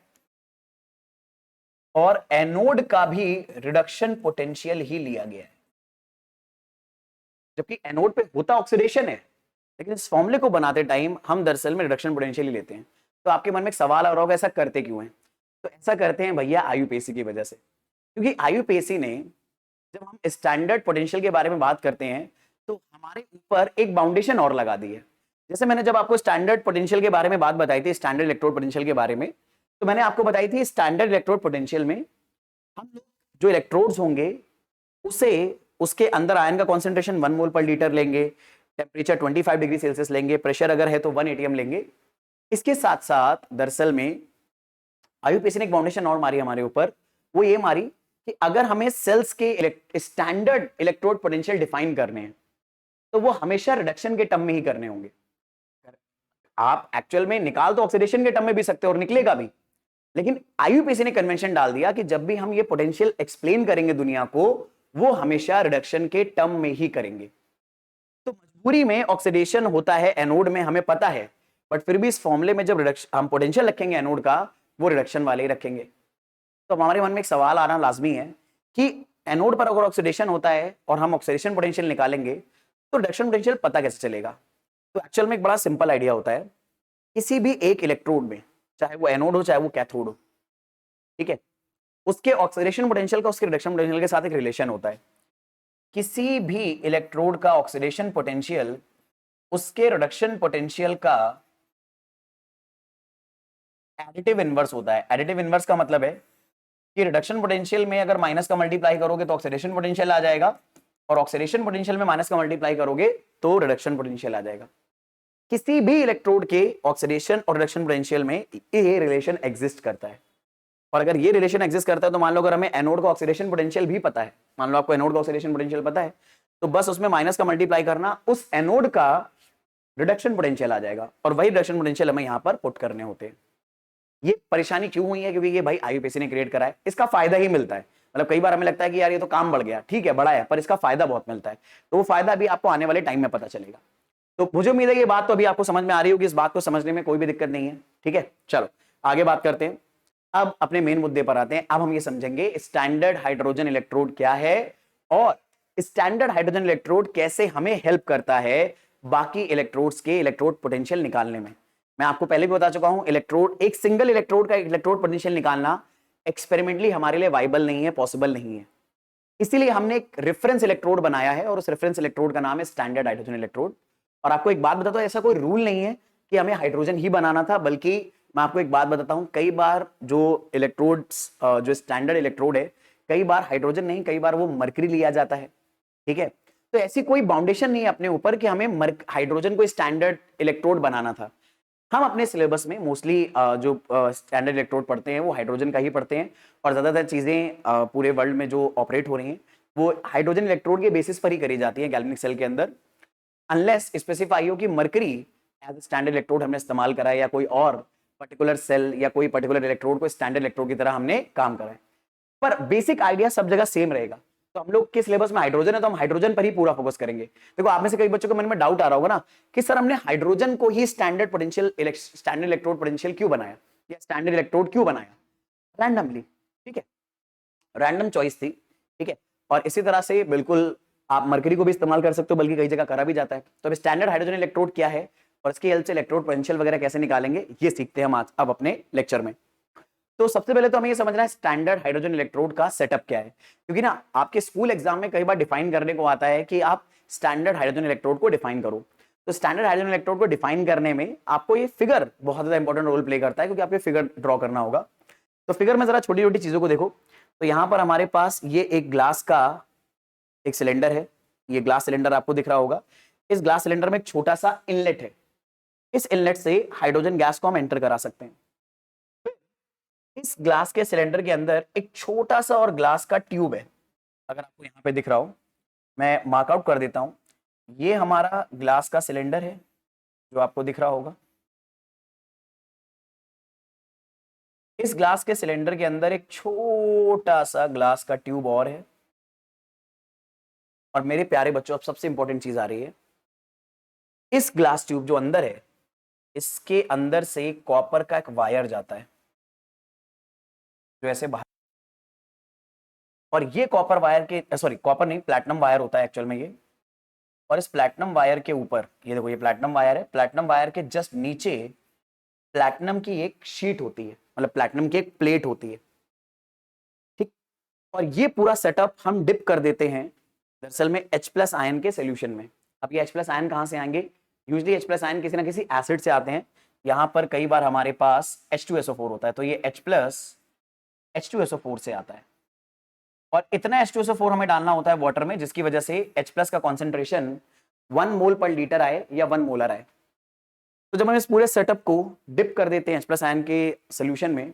और एनोड का भी रिडक्शन पोटेंशियल ही लिया गया है, जबकि एनोड पे होता ऑक्सीडेशन है, लेकिन इस फॉर्मूले को बनाते टाइम हम दरअसल में रिडक्शन पोटेंशियल ही लेते हैं। तो आपके मन में एक सवाल आ रहा होगा ऐसा करते क्यों है? तो ऐसा करते हैं भैया आईयूपीएसी की वजह से, क्योंकि आईयूपीएसी ने जब हम स्टैंडर्ड पोटेंशियल के बारे में बात करते हैं तो हमारे ऊपर एक बाउंडेशन और लगा दी है। जैसे मैंने जब आपको स्टैंडर्ड पोटेंशियल के बारे में बात बताई थी, स्टैंडर्ड इलेक्ट्रोड पोटेंशियल के बारे में, तो मैंने आपको बताई थी स्टैंडर्ड इलेक्ट्रोड पोटेंशियल में हम लोग जो इलेक्ट्रोड्स होंगे उसे उसके अंदर आयन का कॉन्सेंट्रेशन 1 मोल पर लीटर लेंगे, टेम्परेचर 25 डिग्री सेल्सियस लेंगे, प्रेशर अगर है तो 1 एटीएम लेंगे। इसके साथ साथ दरअसल में आईयूपीएसी ने एक बाउंडेशन और मारी हमारे ऊपर, वो ये मारी कि अगर हमें सेल्स के स्टैंडर्ड इलेक्ट्रोड पोटेंशियल डिफाइन करने हैं तो वो हमेशा रिडक्शन के टर्म में ही करने होंगे। आप एक्चुअल में निकाल तो ऑक्सीडेशन के टर्म में भी सकते हो और निकलेगा भी, लेकिन आईयूपीएसी ने कन्वेंशन डाल दिया कि जब भी हम ये पोटेंशियल एक्सप्लेन करेंगे दुनिया को, वो हमेशा रिडक्शन के टर्म में ही करेंगे। तो मजबूरी में ऑक्सीडेशन होता है एनोड में, हमें पता है, बट फिर भी इस फॉर्मूले में जब हम पोटेंशियल रखेंगे एनोड का, वो रिडक्शन वाले ही रखेंगे। तो हमारे मन में एक सवाल आना लाजमी है कि एनोड पर अगर ऑक्सीडेशन होता है और हम ऑक्सीडेशन पोटेंशियल निकालेंगे तो रिडक्शन पोटेंशियल पता कैसे चलेगा? तो एक्चुअल में एक बड़ा सिंपल आइडिया होता है, किसी भी एक इलेक्ट्रोड में, चाहे वो एनोड हो चाहे वो कैथोड हो, ठीक है, उसके ऑक्सीडेशन पोटेंशियल का उसके रिडक्शन पोटेंशियल के साथ एक रिलेशन होता है। किसी भी इलेक्ट्रोड का ऑक्सीडेशन पोटेंशियल उसके रिडक्शन पोटेंशियल का एडिटिव इनवर्स होता है। एडिटिव इनवर्स का मतलब है कि रिडक्शन पोटेंशियल में अगर माइनस का मल्टीप्लाई करोगे तो ऑक्सीडेशन पोटेंशियल आ जाएगा, और ऑक्सीडेशन पोटेंशियल में माइनस का मल्टीप्लाई करोगे तो रिडक्शन पोटेंशियल आ जाएगा। किसी भी इलेक्ट्रोड के ऑक्सीडेशन और रिडक्शन पोटेंशियल में ये रिलेशन एग्जिस्ट करता है। और अगर ये रिलेशन एग्जिस्ट करता है तो मान लो अगर हमें एनोड का ऑक्सीडेशन पोटेंशियल भी पता है, मान लो आपको एनोड का ऑक्सीडेशन पोटेंशियल पता है, तो बस उसमें माइनस का मल्टीप्लाई करना, उस एनोड का रिडक्शन पोटेंशियल आ जाएगा, और वही रिडक्शन पोटेंशियल हमें यहां पर पुट करने होते हैं। ये परेशानी क्यों हुई है? क्योंकि ये भाई आईयूपीएसी ने क्रिएट करा है। इसका फायदा ही मिलता है, मतलब कई बार हमें लगता है कि यार ये तो काम बढ़ गया, ठीक है बड़ा है, पर इसका फायदा बहुत मिलता है। तो वो फायदा भी आपको आने वाले टाइम में पता चलेगा। तो मुझे उम्मीद है ये बात तो अभी आपको समझ में आ रही होगी, इस बात को समझने में कोई भी दिक्कत नहीं है, ठीक है। चलो आगे बात करते हैं, अब अपने मेन मुद्दे पर आते हैं। अब हम ये समझेंगे स्टैंडर्ड हाइड्रोजन इलेक्ट्रोड क्या है और स्टैंडर्ड हाइड्रोजन इलेक्ट्रोड कैसे हमें हेल्प करता है बाकी इलेक्ट्रोड्स के इलेक्ट्रोड पोटेंशियल निकालने में। मैं आपको पहले भी बता चुका हूं, इलेक्ट्रोड, एक सिंगल इलेक्ट्रोड का इलेक्ट्रोड पोटेंशियल निकालना एक्सपेरिमेंटली हमारे लिए वाइबल नहीं है, पॉसिबल नहीं है। इसीलिए हमने एक रेफरेंस इलेक्ट्रोड बनाया है और उस रेफरेंस इलेक्ट्रोड का नाम है स्टैंडर्ड हाइड्रोजन इलेक्ट्रोड। और आपको एक बात बताता हूं, ऐसा कोई रूल नहीं है कि हमें हाइड्रोजन ही बनाना था, बल्कि मैं आपको एक बात बताता हूं, कई बार जो इलेक्ट्रोड्स, जो स्टैंडर्ड इलेक्ट्रोड है, कई बार हाइड्रोजन नहीं, कई बार वो मरकरी लिया जाता है। ठीक है, तो ऐसी कोई बाउंडेशन नहीं है अपने ऊपर कि हमें हाइड्रोजन को स्टैंडर्ड इलेक्ट्रोड बनाना था। हम अपने सिलेबस में मोस्टली जो स्टैंडर्ड इलेक्ट्रोड पढ़ते हैं वो हाइड्रोजन का ही पढ़ते हैं, और ज्यादातर चीजें पूरे वर्ल्ड में जो ऑपरेट हो रही हैं वो हाइड्रोजन इलेक्ट्रोड के बेसिस पर ही करी जाती है गैल्वेनिक सेल के अंदर, अनलेस स्पेसिफाई हो कि मरकरी एज स्टैंडर्ड इलेक्ट्रोड हमने इस्तेमाल करा है, या कोई और पर्टिकुलर सेल या कोई पर्टिकुलर इलेक्ट्रोड को स्टैंडर्ड इलेक्ट्रोड की तरह हमने काम करा है। पर बेसिक आइडिया सब जगह सेम रहेगा। तो हम लोग के सिलेबस में हाइड्रोजन है तो हम हाइड्रोजन पर ही पूरा फोकस करेंगे। देखो, आप में से कई बच्चों के मन में डाउट आ रहा होगा ना कि सर हमने हाइड्रोजन को ही स्टैंडर्ड इलेक्ट्रोड पोटेंशियल क्यों बनाया, या स्टैंडर्ड इलेक्ट्रोड क्यों बनाया? रैंडमली, ठीक है, रैंडम चॉइस थी। ठीक है, और इसी तरह से बिल्कुल आप मरकरी को भी इस्तेमाल कर सकते हो, बल्कि कई जगह करा भी जाता है। तो अब स्टैंडर्ड हाइड्रोजन इलेक्ट्रोड क्या है और इसकी हेल्प से इलेक्ट्रोड पोटेंशियल वगैरह कैसे निकालेंगे, ये सीखते हैं हम आज अब अपने लेक्चर में। तो सबसे पहले तो हमें ये समझना है स्टैंडर्ड हाइड्रोजन इलेक्ट्रोड का सेटअप क्या है, क्योंकि ना आपके स्कूल एग्जाम में कई बार डिफाइन करने को आता है कि आप स्टैंडर्ड हाइड्रोजन इलेक्ट्रोड को डिफाइन करो। तो स्टैंडर्ड हाइड्रोजन इलेक्ट्रोड को डिफाइन करने में आपको ये फिगर बहुत ज्यादा इंपॉर्टेंट रोल प्ले करता है, क्योंकि आपको फिगर ड्रॉ करना होगा। तो फिगर में जरा छोटी छोटी चीजों को देखो। तो यहां पर हमारे पास ये एक ग्लास का एक सिलेंडर है, ये ग्लास सिलेंडर आपको दिख रहा होगा। इस ग्लास सिलेंडर में एक छोटा सा इनलेट है, इस इनलेट से हाइड्रोजन गैस को हम एंटर करा सकते हैं। इस ग्लास के सिलेंडर के अंदर एक छोटा सा और ग्लास का ट्यूब है, अगर आपको यहां पे दिख रहा हो, मैं मार्कआउट कर देता हूं। ये हमारा ग्लास का सिलेंडर है जो आपको दिख रहा होगा। इस ग्लास के सिलेंडर के अंदर एक छोटा सा ग्लास का ट्यूब और है, और मेरे प्यारे बच्चों अब सबसे इंपॉर्टेंट चीज आ रही है। इस ग्लास ट्यूब जो अंदर है, इसके अंदर से कॉपर का एक वायर जाता है जो ऐसे बाहर, और ये कॉपर वायर के, सॉरी कॉपर नहीं, प्लैटिनम वायर होता है एक्चुअल में ये। और इस प्लैटिनम वायर के ऊपर, ये देखो, ये प्लैटिनम वायर है, प्लैटिनम वायर के जस्ट नीचे प्लैटिनम की एक शीट होती है, मतलब प्लैटिनम की एक प्लेट होती है। ठीक, और ये पूरा सेटअप हम डिप कर देते हैं दरअसल में H प्लस आयन के सोल्यूशन में। अब ये H प्लस आयन कहां से आएंगे? यूजली H प्लस आयन किसी ना किसी एसिड से आते हैं। यहां पर कई बार हमारे पास H2SO4 होता है, तो ये H प्लस H2SO4 से आता है। और इतना H2SO4 हमें डालना होता है वाटर में, जिसकी वजह से H प्लस का कॉन्सेंट्रेशन 1 मोल पर लीटर आए या 1 मोलर आए। तो जब हम इस पूरे सेटअप को डिप कर देते हैं H प्लस आयन के सोल्यूशन में,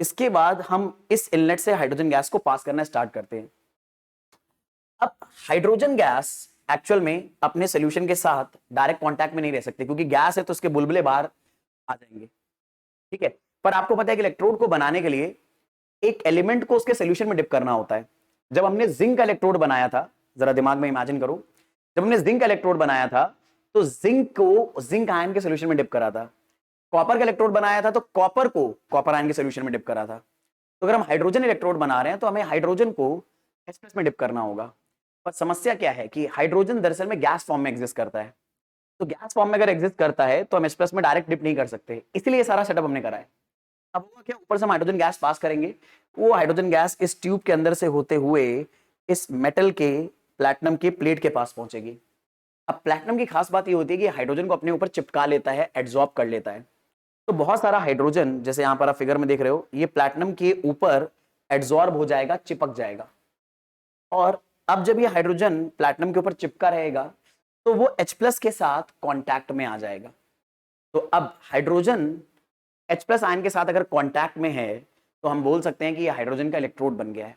इसके बाद हम इस इनलेट से हाइड्रोजन गैस को पास करना स्टार्ट करते हैं। अब हाइड्रोजन गैस एक्चुअल में अपने सोल्यूशन के साथ डायरेक्ट कांटेक्ट में नहीं रह सकते, क्योंकि गैस है तो उसके बुलबुले बाहर आ जाएंगे। ठीक है, पर आपको पता है कि इलेक्ट्रोड को बनाने के लिए एक एलिमेंट को उसके सोल्यूशन में डिप करना होता है। जब हमने जिंक का इलेक्ट्रोड बनाया था, जरा दिमाग में इमेजिन करो, जब हमने जिंक का इलेक्ट्रोड बनाया था तो जिंक को जिंक आयन के सोल्यूशन में डिप करा था। कॉपर का इलेक्ट्रोड बनाया था तो कॉपर को कॉपर आयन के सोल्यूशन में डिप करा था। तो अगर हम हाइड्रोजन इलेक्ट्रोड बना रहे हैं तो हमें हाइड्रोजन को H+ में डिप करना होगा। पर समस्या क्या है कि हाइड्रोजन दरअसल में गैस फॉर्म में एग्जिस्ट करता है, तो गैस फॉर्म में अगर एग्जिस्ट करता है तो हम H+ में डायरेक्ट डिप नहीं कर सकते, इसलिए सारा सेटअप हमने करा है। अब हुआ क्या, ऊपर से हम हाइड्रोजन गैस पास करेंगे, वो हाइड्रोजन गैस इस ट्यूब के अंदर से होते हुए इस मेटल के प्लैटिनम के प्लेट के पास पहुंचेगी। अब प्लैटिनम की खास बात ये होती है कि हाइड्रोजन को अपने ऊपर चिपका लेता है, एड्सॉर्ब कर लेता है। तो बहुत सारा हाइड्रोजन, जैसे यहां पर आप फिगर में देख रहे हो, ये प्लैटिनम के ऊपर एड्सॉर्ब हो जाएगा, चिपक जाएगा। और अब जब ये हाइड्रोजन प्लैटिनम के ऊपर चिपका रहेगा तो वो H+ के साथ कांटेक्ट में आ जाएगा। तो अब हाइड्रोजन H+ आयन के साथ अगर कांटेक्ट में है तो हम बोल सकते हैं कि ये हाइड्रोजन का इलेक्ट्रोड बन गया है।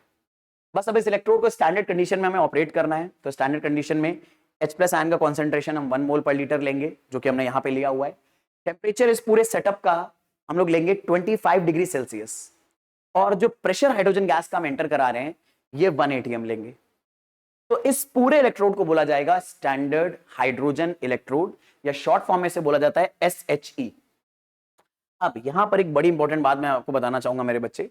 बस अब इस इलेक्ट्रोड को स्टैंडर्ड कंडीशन में हमें ऑपरेट करना है। तो स्टैंडर्ड कंडीशन में H+ आयन का कॉन्सेंट्रेशन हम 1 मोल पर लीटर लेंगे, जो कि हमने यहां पे लिया हुआ है। टेम्परेचर इस पूरे सेटअप का हम लोग लेंगे 25 डिग्री सेल्सियस, और जो प्रेशर हाइड्रोजन गैस का हम एंटर करा रहे हैं ये 1 atm लेंगे। तो इस पूरे इलेक्ट्रोड को बोला जाएगा स्टैंडर्ड हाइड्रोजन इलेक्ट्रोड, या शॉर्ट फॉर्म में से बोला जाता है SHE। अब यहां पर एक बड़ी इंपॉर्टेंट बात मैं आपको बताना चाहूंगा मेरे बच्चे,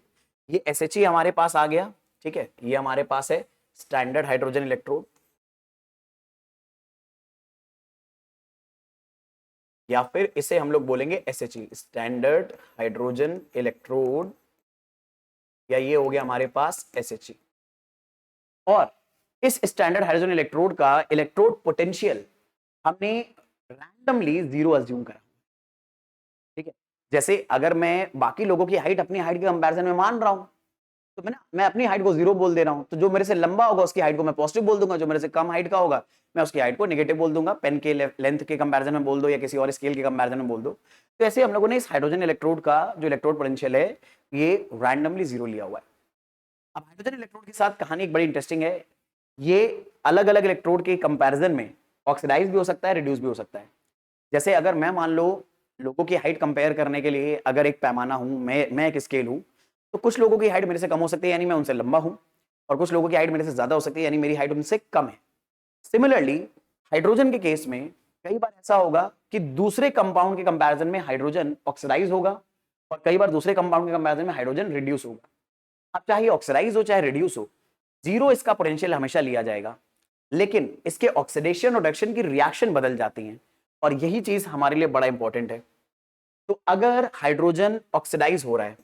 ये SHE हमारे पास आ गया, ठीक है, ये हमारे पास है स्टैंडर्ड हाइड्रोजन इलेक्ट्रोड। या फिर इसे हम लोग बोलेंगे SHE, स्टैंडर्ड हाइड्रोजन इलेक्ट्रोड, या ये हो गया हमारे पास SHE। और इस स्टैंडर्ड हाइड्रोजन इलेक्ट्रोड का इलेक्ट्रोड पोटेंशियल हमने रैंडमली 0 अज्यूम करा, ठीक है। जैसे अगर मैं बाकी लोगों की हाइट अपनी हाइट के कंपैरिजन में मान रहा हूं, तो मैं अपनी हाइट को 0 बोल दे रहा हूं, तो जो मेरे से लंबा होगा उसकी हाइट को मैं पॉजिटिव बोल दूंगा, जो मेरे से कम हाइट का होगा मैं उसकी हाइट को नेगेटिव बोल दूंगा। पेन के लेंथ के कंपैरिजन में बोल दो या किसी और स्केल के कंपैरिजन में बोल दो। तो ऐसे हम लोगों ने इस हाइड्रोजन इलेक्ट्रोड का जो इलेक्ट्रोड पोटेंशियल है ये रैंडमली 0 लिया हुआ है। अब हाइड्रोजन इलेक्ट्रोड के साथ कहानी एक बड़ी इंटरेस्टिंग है। ये अलग अलग इलेक्ट्रोड के कंपैरिजन में ऑक्सीडाइज भी हो सकता है, रिड्यूस भी हो सकता है। जैसे अगर मैं मान लो लोगों की हाइट कंपेयर करने के लिए अगर एक पैमाना हूं, मैं एक स्केल हूं, तो कुछ लोगों की हाइट मेरे से कम हो सकती है यानी मैं उनसे लंबा हूं, और कुछ लोगों की हाइट मेरे से ज्यादा हो सकती है यानी मेरी हाइट उनसे कम है। सिमिलरली हाइड्रोजन के केस में कई बार ऐसा होगा कि दूसरे कंपाउंड के कंपैरिजन में हाइड्रोजन ऑक्सीडाइज होगा, और कई बार दूसरे कंपाउंड के कंपैरिजन में हाइड्रोजन रिड्यूस होगा। अब चाहे ऑक्सीडाइज हो चाहे रिड्यूस हो, 0 इसका पोटेंशियल हमेशा लिया जाएगा, लेकिन इसके ऑक्सीडेशन और रिडक्शन की रिएक्शन बदल जाती हैं, और यही चीज हमारे लिए बड़ा इंपॉर्टेंट है। तो अगर हाइड्रोजन ऑक्सीडाइज हो रहा है,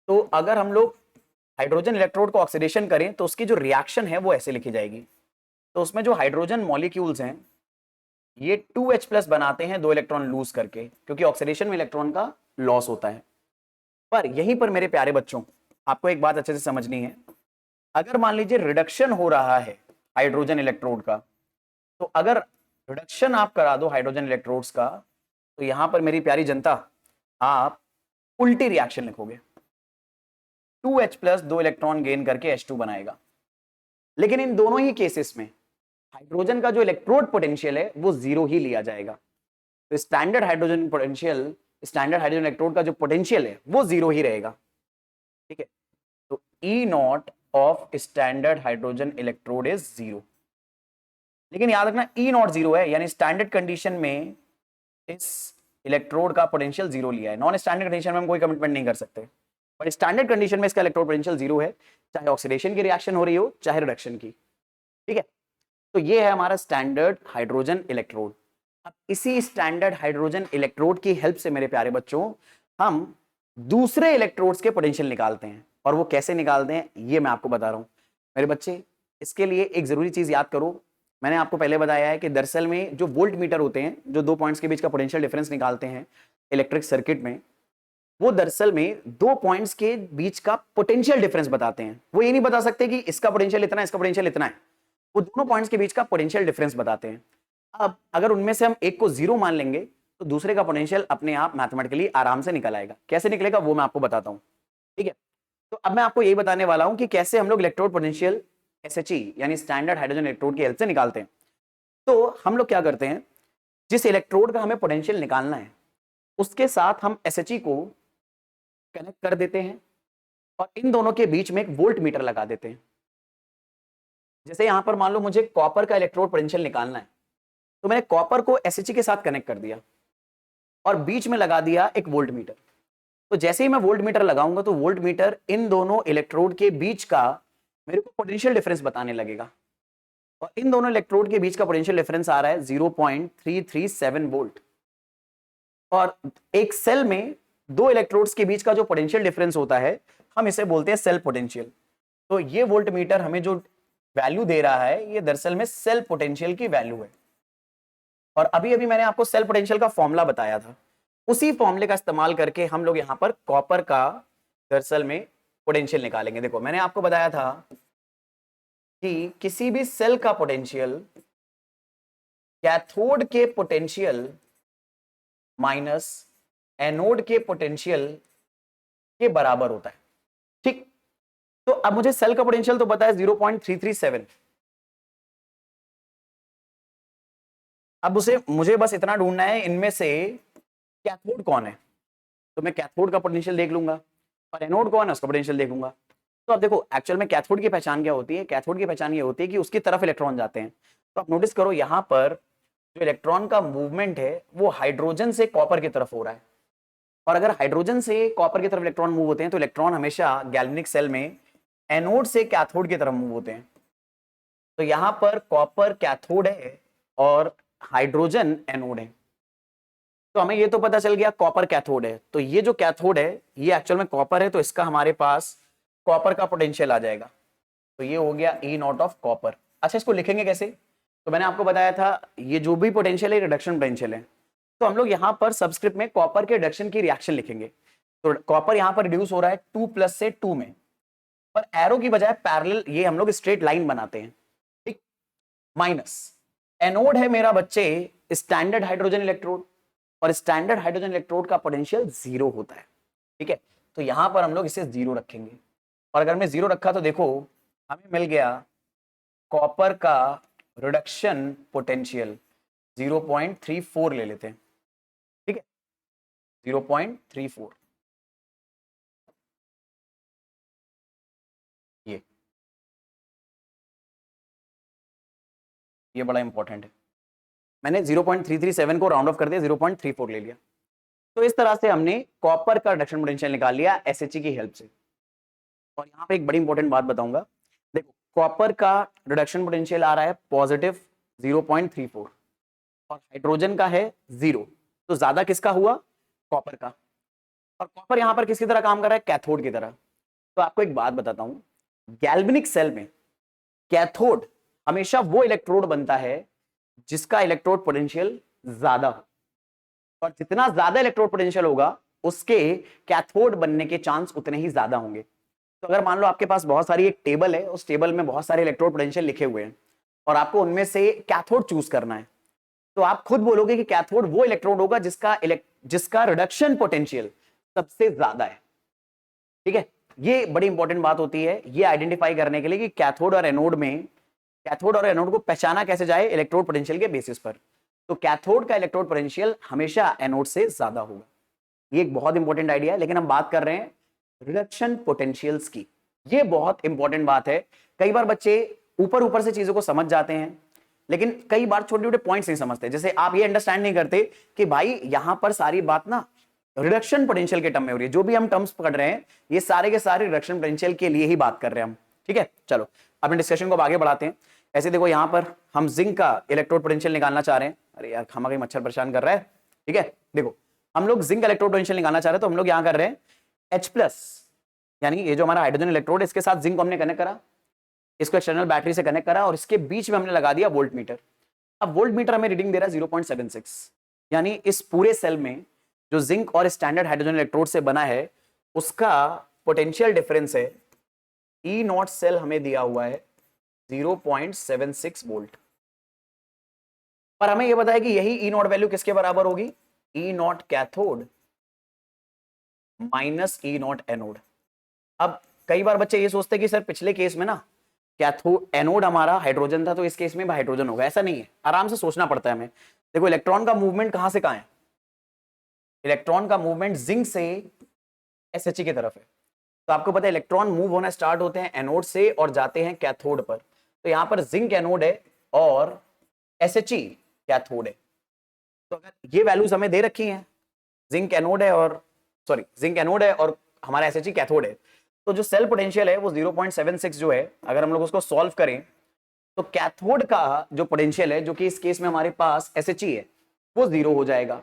तो अगर हम लोग हाइड्रोजन इलेक्ट्रोड को ऑक्सीडेशन करें तो उसकी जो रिएक्शन है वो ऐसे लिखी जाएगी। तो उसमें जो हाइड्रोजन मॉलिक्यूल्स हैं ये 2H+ बनाते हैं 2 इलेक्ट्रॉन लूज करके, क्योंकि ऑक्सीडेशन में इलेक्ट्रॉन का लॉस होता है। पर यहीं पर मेरे प्यारे बच्चों आपको एक बात अच्छे से समझनी है। अगर मान लीजिए रिडक्शन हो रहा है हाइड्रोजन इलेक्ट्रोड का, तो अगर रिडक्शन आप करा दो हाइड्रोजन इलेक्ट्रोड्स का, तो यहां पर मेरी प्यारी जनता आप उल्टी रिएक्शन लिखोगे। 2H+ 2 इलेक्ट्रॉन गेन करके H2 बनाएगा। लेकिन इन दोनों ही केसेस में हाइड्रोजन का जो इलेक्ट्रोड पोटेंशियल है वो 0 ही लिया जाएगा। तो standard hydrogen potential, standard hydrogen electrode का जो पोटेंशियल है वो 0 ही रहेगा, ठीक है। तो E0 of standard hydrogen electrode is 0। लेकिन याद रखना E0 0 है, यानी स्टैंडर्ड कंडीशन में इस इलेक्ट्रोड का पोटेंशियल 0 लिया है। नॉन स्टैंडर्ड कंडीशन में हम कोई कमिटमेंट नहीं कर सकते, बट स्टैंडर्ड कंडीशन में इसका इलेक्ट्रोड पोटेंशियल 0 है, चाहे ऑक्सीडेशन की रिएक्शन हो रही हो चाहे रिडक्शन की, ठीक है। तो ये है हमारा स्टैंडर्ड हाइड्रोजन इलेक्ट्रोड। अब इसी स्टैंडर्ड हाइड्रोजन इलेक्ट्रोड की हेल्प से मेरे प्यारे बच्चों हम दूसरे इलेक्ट्रोड्स के पोटेंशियल निकालते हैं, और वो कैसे निकालते हैं ये मैं आपको बता रहा हूं मेरे बच्चे। इसके लिए एक जरूरी चीज याद करो। मैंने आपको पहले बताया है कि दरअसल में जो वोल्ट मीटर होते हैं जो 2 पॉइंट्स के बीच का पोटेंशियल डिफरेंस निकालते हैं इलेक्ट्रिक सर्किट में, वो दरअसल में 2 पॉइंट्स के बीच का पोटेंशियल डिफरेंस बताते हैं। वो ये नहीं बता सकते कि इसका पोटेंशियल इतना है इसका पोटेंशियल इतना है, वो दोनों पॉइंट्स के बीच का पोटेंशियल डिफरेंस बताते हैं। अब अगर उनमें से हम एक को 0 मान लेंगे तो दूसरे का पोटेंशियल अपने आप मैथमेटिकली आराम से निकल आएगा। कैसे निकलेगा वो मैं आपको बताता हूं, ठीक है। तो अब मैं आपको यही बताने वाला हूं कि कैसे हम लोग इलेक्ट्रोड पोटेंशियल SHE यानी स्टैंडर्ड हाइड्रोजन इलेक्ट्रोड की हेल्प से निकालते हैं। तो हम लोग क्या करते हैं, जिस इलेक्ट्रोड का हमें पोटेंशियल निकालना है उसके साथ हम SHE को कनेक्ट कर देते हैं, और इन दोनों के बीच में एक वोल्ट मीटर लगा देते हैं। जैसे यहां पर मान लो मुझे कॉपर का इलेक्ट्रोड पोटेंशियल निकालना है, तो मैंने कॉपर को SHE के साथ कनेक्ट कर दिया और बीच में लगा दिया एक वोल्ट मीटर। तो जैसे ही मैं वोल्ट मीटर लगाऊंगा तो वोल्ट मीटर इन दोनों इलेक्ट्रोड के बीच का मेरे को पोटेंशियल डिफरेंस बताने लगेगा, और इन दोनों इलेक्ट्रोड के बीच का पोटेंशियल डिफरेंस आ रहा है 0.337 वोल्ट। और एक सेल में 2 इलेक्ट्रोड्स के बीच का जो पोटेंशियल डिफरेंस होता है हम इसे बोलते हैं सेल पोटेंशियल। तो ये वोल्ट मीटर हमें जो वैल्यू दे रहा है ये दरअसल में सेल पोटेंशियल की वैल्यू है। और अभी अभी मैंने आपको सेल पोटेंशियल का फॉर्मूला बताया था, उसी फॉर्मूले का इस्तेमाल करके हम लोग यहां पर कॉपर का दरअसल में पोटेंशियल निकालेंगे। देखो मैंने आपको बताया था कि किसी भी सेल का पोटेंशियल कैथोड के पोटेंशियल माइनस एनोड के पोटेंशियल के बराबर होता है, ठीक। तो अब मुझे सेल का पोटेंशियल तो पता है 0.337। अब मुझे बस इतना ढूंढना है इनमें से कैथोड कौन है, तो मैं कैथोड का पोटेंशियल देख लूंगा, और एनोड कौन है उसका पोटेंशियल देखूंगा। तो अब देखो एक्चुअल में कैथोड की पहचान क्या होती है, कैथोड की पहचान ये होती है कि उसकी तरफ इलेक्ट्रॉन जाते हैं। तो आप नोटिस करो यहां पर जो इलेक्ट्रॉन का मूवमेंट है वो हाइड्रोजन से कॉपर की तरफ हो रहा है, और अगर हाइड्रोजन से कॉपर की तरफ इलेक्ट्रॉन मूव होते हैं तो इलेक्ट्रॉन हमेशा गैल्वेनिक सेल में एनोड से कैथोड की तरफ मूव होते हैं। तो यहां पर कॉपर कैथोड है और हाइड्रोजन एनोड है। तो हमें ये तो पता चल गया कॉपर कैथोड है, तो ये जो कैथोड है ये एक्चुअल में कॉपर है, तो इसका हमारे पास कॉपर का पोटेंशियल आ जाएगा। तो ये हो गया ई नॉट ऑफ कॉपर। अच्छा, इसको लिखेंगे कैसे? तो मैंने आपको बताया था ये जो भी पोटेंशियल है रिडक्शन पोटेंशियल है, तो हम लोग यहां पर सबस्क्रिप्ट में कॉपर के रिडक्शन की रिएक्शन लिखेंगे। तो कॉपर यहां पर रिड्यूस हो रहा है 2+ से 2 में, और एरो की बजाय पैरेलल ये हम लोग स्ट्रेट लाइन बनाते हैं, ठीक। माइनस एनोड है मेरा बच्चे स्टैंडर्ड हाइड्रोजन इलेक्ट्रोड, और स्टैंडर्ड हाइड्रोजन इलेक्ट्रोड का पोटेंशियल 0 होता है, ठीक है। तो यहां पर हम लोग इसे 0 रखेंगे, और अगर मैं 0 रखा तो देखो हमें मिल गया कॉपर का रिडक्शन पोटेंशियल 0.34 ले लेते हैं, ठीक है, 0.34। ये बड़ा इंपॉर्टेंट है, मैंने 0.337 को राउंड ऑफ कर दिया, 0.34 ले लिया। तो इस तरह से हमने कॉपर का रिडक्शन पोटेंशियल निकाल लिया एसएचई की हेल्प से। और यहाँ पे एक बड़ी इंपॉर्टेंट बात बताऊंगा, देखो कॉपर का रिडक्शन पोटेंशियल आ रहा है पॉजिटिव 0.34 और हाइड्रोजन का है 0, तो ज्यादा किसका हुआ? कॉपर का। और कॉपर यहाँ पर किसकी तरह काम कर रहा है? कैथोड की तरह। तो आपको एक बात बताता हूं, गैल्वेनिक सेल में कैथोड हमेशा वो इलेक्ट्रोड बनता है जिसका इलेक्ट्रोड पोटेंशियल ज्यादा हो, और जितना ज्यादा इलेक्ट्रोड पोटेंशियल होगा उसके कैथोड बनने के चांस उतने ही ज्यादा होंगे। तो अगर मान लो आपके पास बहुत सारी एक टेबल है, उस टेबल में बहुत सारे इलेक्ट्रोड पोटेंशियल लिखे हुए हैं और आपको उनमें से कैथोड चूज करना है, तो आप खुद बोलोगे कि कैथोड वो इलेक्ट्रोड होगा जिसका रिडक्शन पोटेंशियल सबसे ज्यादा है, ठीक है। ये बड़ी इंपॉर्टेंट बात होती है ये आइडेंटिफाई करने के लिए कि कैथोड और एनोड को पहचाना कैसे जाए इलेक्ट्रोड पोटेंशियल के बेसिस पर। तो कैथोड का इलेक्ट्रोड पोटेंशियल हमेशा एनोड से ज्यादा होगा, ये एक बहुत इंपॉर्टेंट आइडिया है। लेकिन हम बात कर रहे हैं रिडक्शन पोटेंशियल्स की, ये बहुत इंपॉर्टेंट बात है। कई बार बच्चे ऊपर ऊपर से चीजों को समझ जाते हैं, लेकिन कई बार छोटे छोटे पॉइंट्स नहीं समझते। जैसे आप ये अंडरस्टैंड नहीं करते कि भाई यहां पर सारी बात ना रिडक्शन पोटेंशियल के टर्म में हो रही है, जो भी हम टर्म्स पकड़ रहे हैं ये सारे के सारे रिडक्शन पोटेंशियल के लिए ही बात कर रहे हैं हम, ठीक है। चलो अपने डिस्कशन को आगे बढ़ाते हैं। ऐसे देखो यहां पर हम जिंक का इलेक्ट्रोड पोटेंशियल निकालना चाह रहे हैं। अरे यार खामा कहीं मच्छर परेशान कर रहा है, ठीक है। देखो हम लोग जिंक इलेक्ट्रोड पोटेंशियल निकालना चाह रहे हैं, तो हम लोग यहां कर रहे हैं H+, यानी ये जो हमारा हाइड्रोजन इलेक्ट्रोड है इसके साथ जिंक को हमने कनेक्ट करा, इसको एक्सटर्नल बैटरी से कनेक्ट करा और इसके बीच में हमने लगा दिया वोल्ट मीटर। अब वोल्ट मीटर हमें रीडिंग दे रहा है 0.76, यानी इस पूरे सेल में जो जिंक और स्टैंडर्ड हाइड्रोजन इलेक्ट्रोड से बना है उसका पोटेंशियल डिफरेंस है ई नॉट सेल हमें दिया हुआ है 0.76 वोल्ट। पर हमें यह बताया कि यही ई नॉट वैल्यू किसके बराबर होगी? E naught cathode minus E naught anode. अब कई बार बच्चे ये सोचते हैं कि सर पिछले केस में ना कैथोड एनोड हमारा हाइड्रोजन था, तो इस केस में भी हाइड्रोजन होगा। ऐसा नहीं है, आराम से सोचना पड़ता है हमें। देखो इलेक्ट्रॉन का मूवमेंट कहां से कहां है? इलेक्ट्रॉन का मूवमेंट जिंक से एसएचई की तरफ है। तो आपको पता है इलेक्ट्रॉन मूव होना स्टार्ट होते हैं एनोड से और जाते हैं कैथोड पर। तो यहां पर जिंक एनोड है और एसएचई कैथोड है। तो अगर ये वैल्यूज हमें दे रखी हैं, जिंक एनोड है और हमारा एसएचई कैथोड है, तो जो सेल पोटेंशियल है वो 0.76 जो है, अगर हम लोग उसको सॉल्व करें तो कैथोड का जो पोटेंशियल है, जो कि इस केस में हमारे पास एसएचई है, वो 0 हो जाएगा।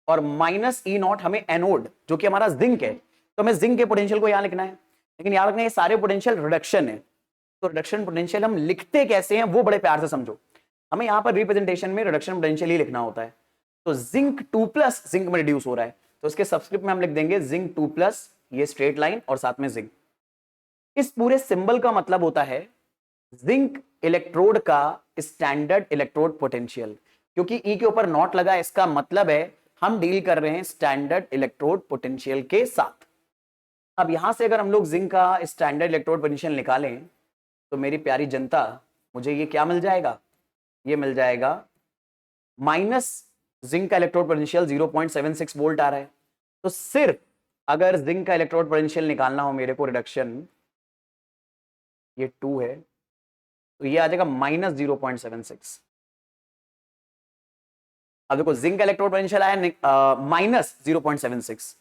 और माइनस ई नॉट हमें एनोड जो कि हमारा जिंक है, तो हमें जिंक के पोटेंशियल को यहां लिखना है। लेकिन याद रखना ये सारे पोटेंशियल रिडक्शन है, तो रिडक्शन पोटेंशियल हम लिखते कैसे हैं वो बड़े प्यार से समझो। हमें यहां पर रिप्रेजेंटेशन में रिडक्शन पोटेंशियल ही लिखना होता है। तो जिंक 2+ जिंक में रिड्यूस हो रहा है, तो इसके सबस्क्रिप्ट में हम लिख देंगे जिंक 2+, ये स्ट्रेट लाइन और साथ में जिंक। इस पूरे सिंबल का मतलब होता है जिंक इलेक्ट्रोड का स्टैंडर्ड इलेक्ट्रोड पोटेंशियल। क्योंकि ई के ऊपर नॉट लगा, इसका मतलब है हम डील कर रहे हैं स्टैंडर्ड इलेक्ट्रोड पोटेंशियल के साथ। अब यहां से अगर हम लोग जिंक का स्टैंडर्ड इलेक्ट्रोड पोटेंशियल निकालें तो मेरी प्यारी जनता मुझे ये क्या मिल जाएगा? ये मिल जाएगा माइनस जिंक का इलेक्ट्रोड पोटेंशियल 0.76 वोल्ट आ रहा है। तो सिर्फ अगर जिंक का इलेक्ट्रोड पोटेंशियल निकालना हो मेरे को रिडक्शन, ये 2 है, तो ये आ जाएगा -0.76। अब देखो जिंक का इलेक्ट्रोड पोटेंशियल आया -0.76,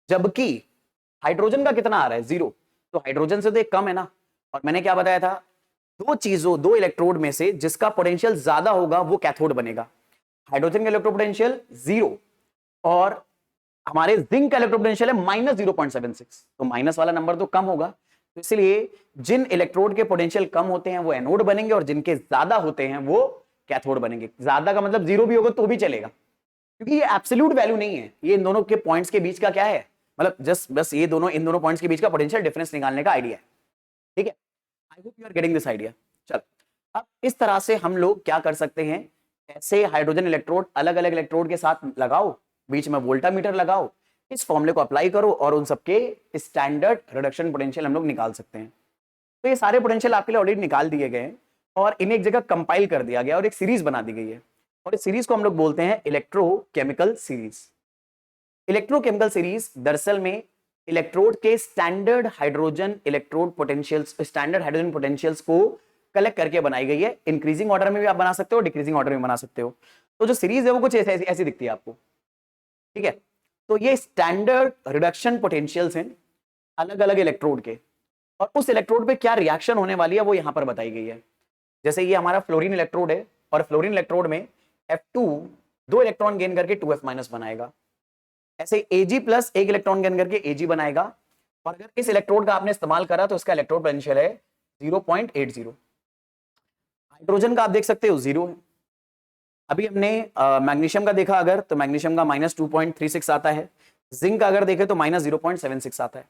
जबकि हाइड्रोजन का कितना आ रहा है? 0। तो हाइड्रोजन से तो एक कम है ना। और मैंने क्या बताया था दो इलेक्ट्रोड में से जिसका पोटेंशियल ज्यादा होगा वो कैथोड बनेगा। हाइड्रोजन का इलेक्ट्रो पोटेंशियल 0 और हमारे जिंक का इलेक्ट्रो पोटेंशियल है -0.76, तो माइनस वाला नंबर तो कम होगा। तो इसलिए जिन इलेक्ट्रोड के पोटेंशियल कम होते हैं वो एनोड बनेंगे और जिनके ज्यादा होते हैं वो कैथोड बनेंगे। ज्यादा का मतलब 0 भी होगा तो भी चलेगा, क्योंकि ये एब्सोल्यूट वैल्यू नहीं है, ये इन दोनों के पॉइंट्स के बीच का क्या है, मतलब जस्ट बस ये दोनों इन दोनों पॉइंट्स के बीच का पोटेंशियल डिफरेंस निकालने का आइडिया है। ठीक है, I hope you are getting this idea. चल, अब इस तरह से हम लोग क्या कर सकते हैं, ऐसे हाइड्रोजन इलेक्ट्रोड अलग अलग इलेक्ट्रोड के साथ लगाओ, बीच में वोल्टामीटर लगाओ, इस फॉर्मूले को अप्लाई करो और उन सबके स्टैंडर्ड रिडक्शन पोटेंशियल हम लोग निकाल सकते हैं। तो ये सारे पोटेंशियल आपके लिए ऑलरेडी निकाल दिए गए हैं और इन्हें एक जगह कंपाइल कर दिया गया और एक सीरीज बना दी गई है, और इस सीरीज को हम लोग बोलते हैं इलेक्ट्रोकेमिकल सीरीज। इलेक्ट्रोकेमिकल सीरीज दरअसल में इलेक्ट्रोड के स्टैंडर्ड हाइड्रोजन पोटेंशियल्स को कलेक्ट करके बनाई गई है। इंक्रीजिंग ऑर्डर में भी आप बना सकते हो, डिक्रीजिंग ऑर्डर में बना सकते हो। तो जो सीरीज है वो कुछ ऐसी दिखती है आपको। ठीक है, तो ये स्टैंडर्ड रिडक्शन पोटेंशियल्स हैं अलग अलग इलेक्ट्रोड के, और उस इलेक्ट्रोड पे क्या रिएक्शन होने वाली है वो यहां पर बताई गई है। जैसे ये हमारा फ्लोरीन इलेक्ट्रोड है और फ्लोरीन इलेक्ट्रोड में F2 2 इलेक्ट्रॉन गेन करके 2F- बनाएगा, ऐसे Ag+ एक इलेक्ट्रॉन गेन करके Ag बनाएगा, और अगर इस इलेक्ट्रोड का आपने इस्तेमाल करा तो इसका इलेक्ट्रोड पोटेंशियल है 0.80। हाइड्रोजन का आप देख सकते हो 0 है। अभी हमने मैग्नीशियम का देखा अगर, तो मैग्नीशियम का -2.36 आता है, जिंक का अगर देखे तो -0.76 आता है।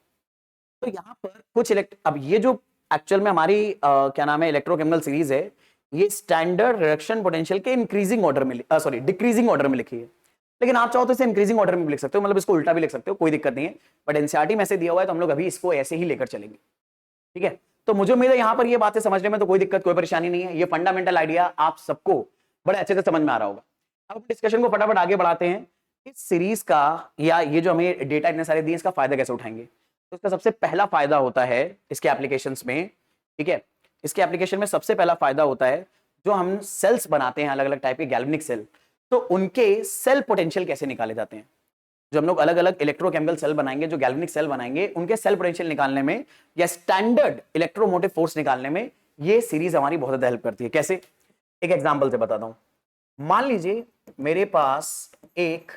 तो यहां पर कुछ अब ये जो एक्चुअल में हमारी क्या नाम है इलेक्ट्रोकेमिकल सीरीज है, ये स्टैंडर्ड रिडक्शन पोटेंशियल के इंक्रीजिंग ऑर्डर में डिक्रीजिंग ऑर्डर में लिखी है, लेकिन आप चाहो तो इसे इंक्रीजिंग ऑर्डर में भी लिख सकते हो, मतलब इसको उल्टा भी लिख सकते हो, कोई दिक्कत नहीं है, बट एनसीईआरटी में से दिया हुआ है तो हम लोग अभी इसको ऐसे ही लेकर चलेंगे। ठीक है, तो मुझे उम्मीद है यहां पर ये बातें समझने में तो कोई दिक्कत कोई परेशानी नहीं है, ये फंडामेंटल आइडिया आप सबको बड़े अच्छे से समझ में आ रहा होगा। अब डिस्कशन को फटाफट आगे बढ़ाते हैं, इस सीरीज का या ये जो हमें डेटा इतने सारे दिए इसका फायदा कैसे उठाएंगे। तो इसका सबसे पहला फायदा होता है इसके एप्लीकेशंस में। ठीक है, इसके एप्लीकेशन में सबसे पहला फायदा होता है जो हम सेल्स बनाते हैं अलग अलग टाइप के गैल्वेनिक सेल, तो उनके सेल पोटेंशियल कैसे निकाले जाते हैं। जो हम लोग अलग अलग इलेक्ट्रोकेमिकल सेल बनाएंगे, जो गैल्वेनिक सेल बनाएंगे, उनके सेल पोटेंशियल निकालने में या स्टैंडर्ड इलेक्ट्रोमोटिव फोर्स निकालने में ये सीरीज हमारी बहुत ज्यादा हेल्प करती है। कैसे, एक एग्जांपल से बताता हूं। मान लीजिए मेरे पास एक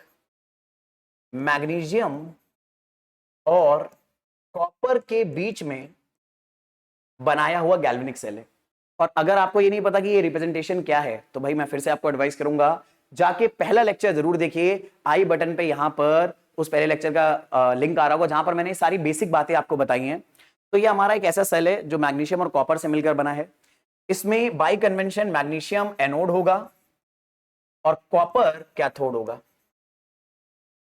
मैग्नीशियम और कॉपर के बीच में बनाया हुआ गैल्वेनिक सेल है, और अगर आपको ये नहीं पता कि ये रिप्रेजेंटेशन क्या है, तो भाई मैं फिर से आपको एडवाइस करूंगा जाके पहला लेक्चर जरूर देखिए। आई बटन पे यहां पर उस पहले लेक्चर का लिंक आ रहा होगा जहां पर मैंने सारी बेसिक बातें आपको बताई हैं। तो ये हमारा एक ऐसा सेल है जो मैग्नीशियम और कॉपर से मिलकर बना है। इसमें बाय कन्वेंशन मैग्नीशियम एनोड होगा और कॉपर कैथोड होगा।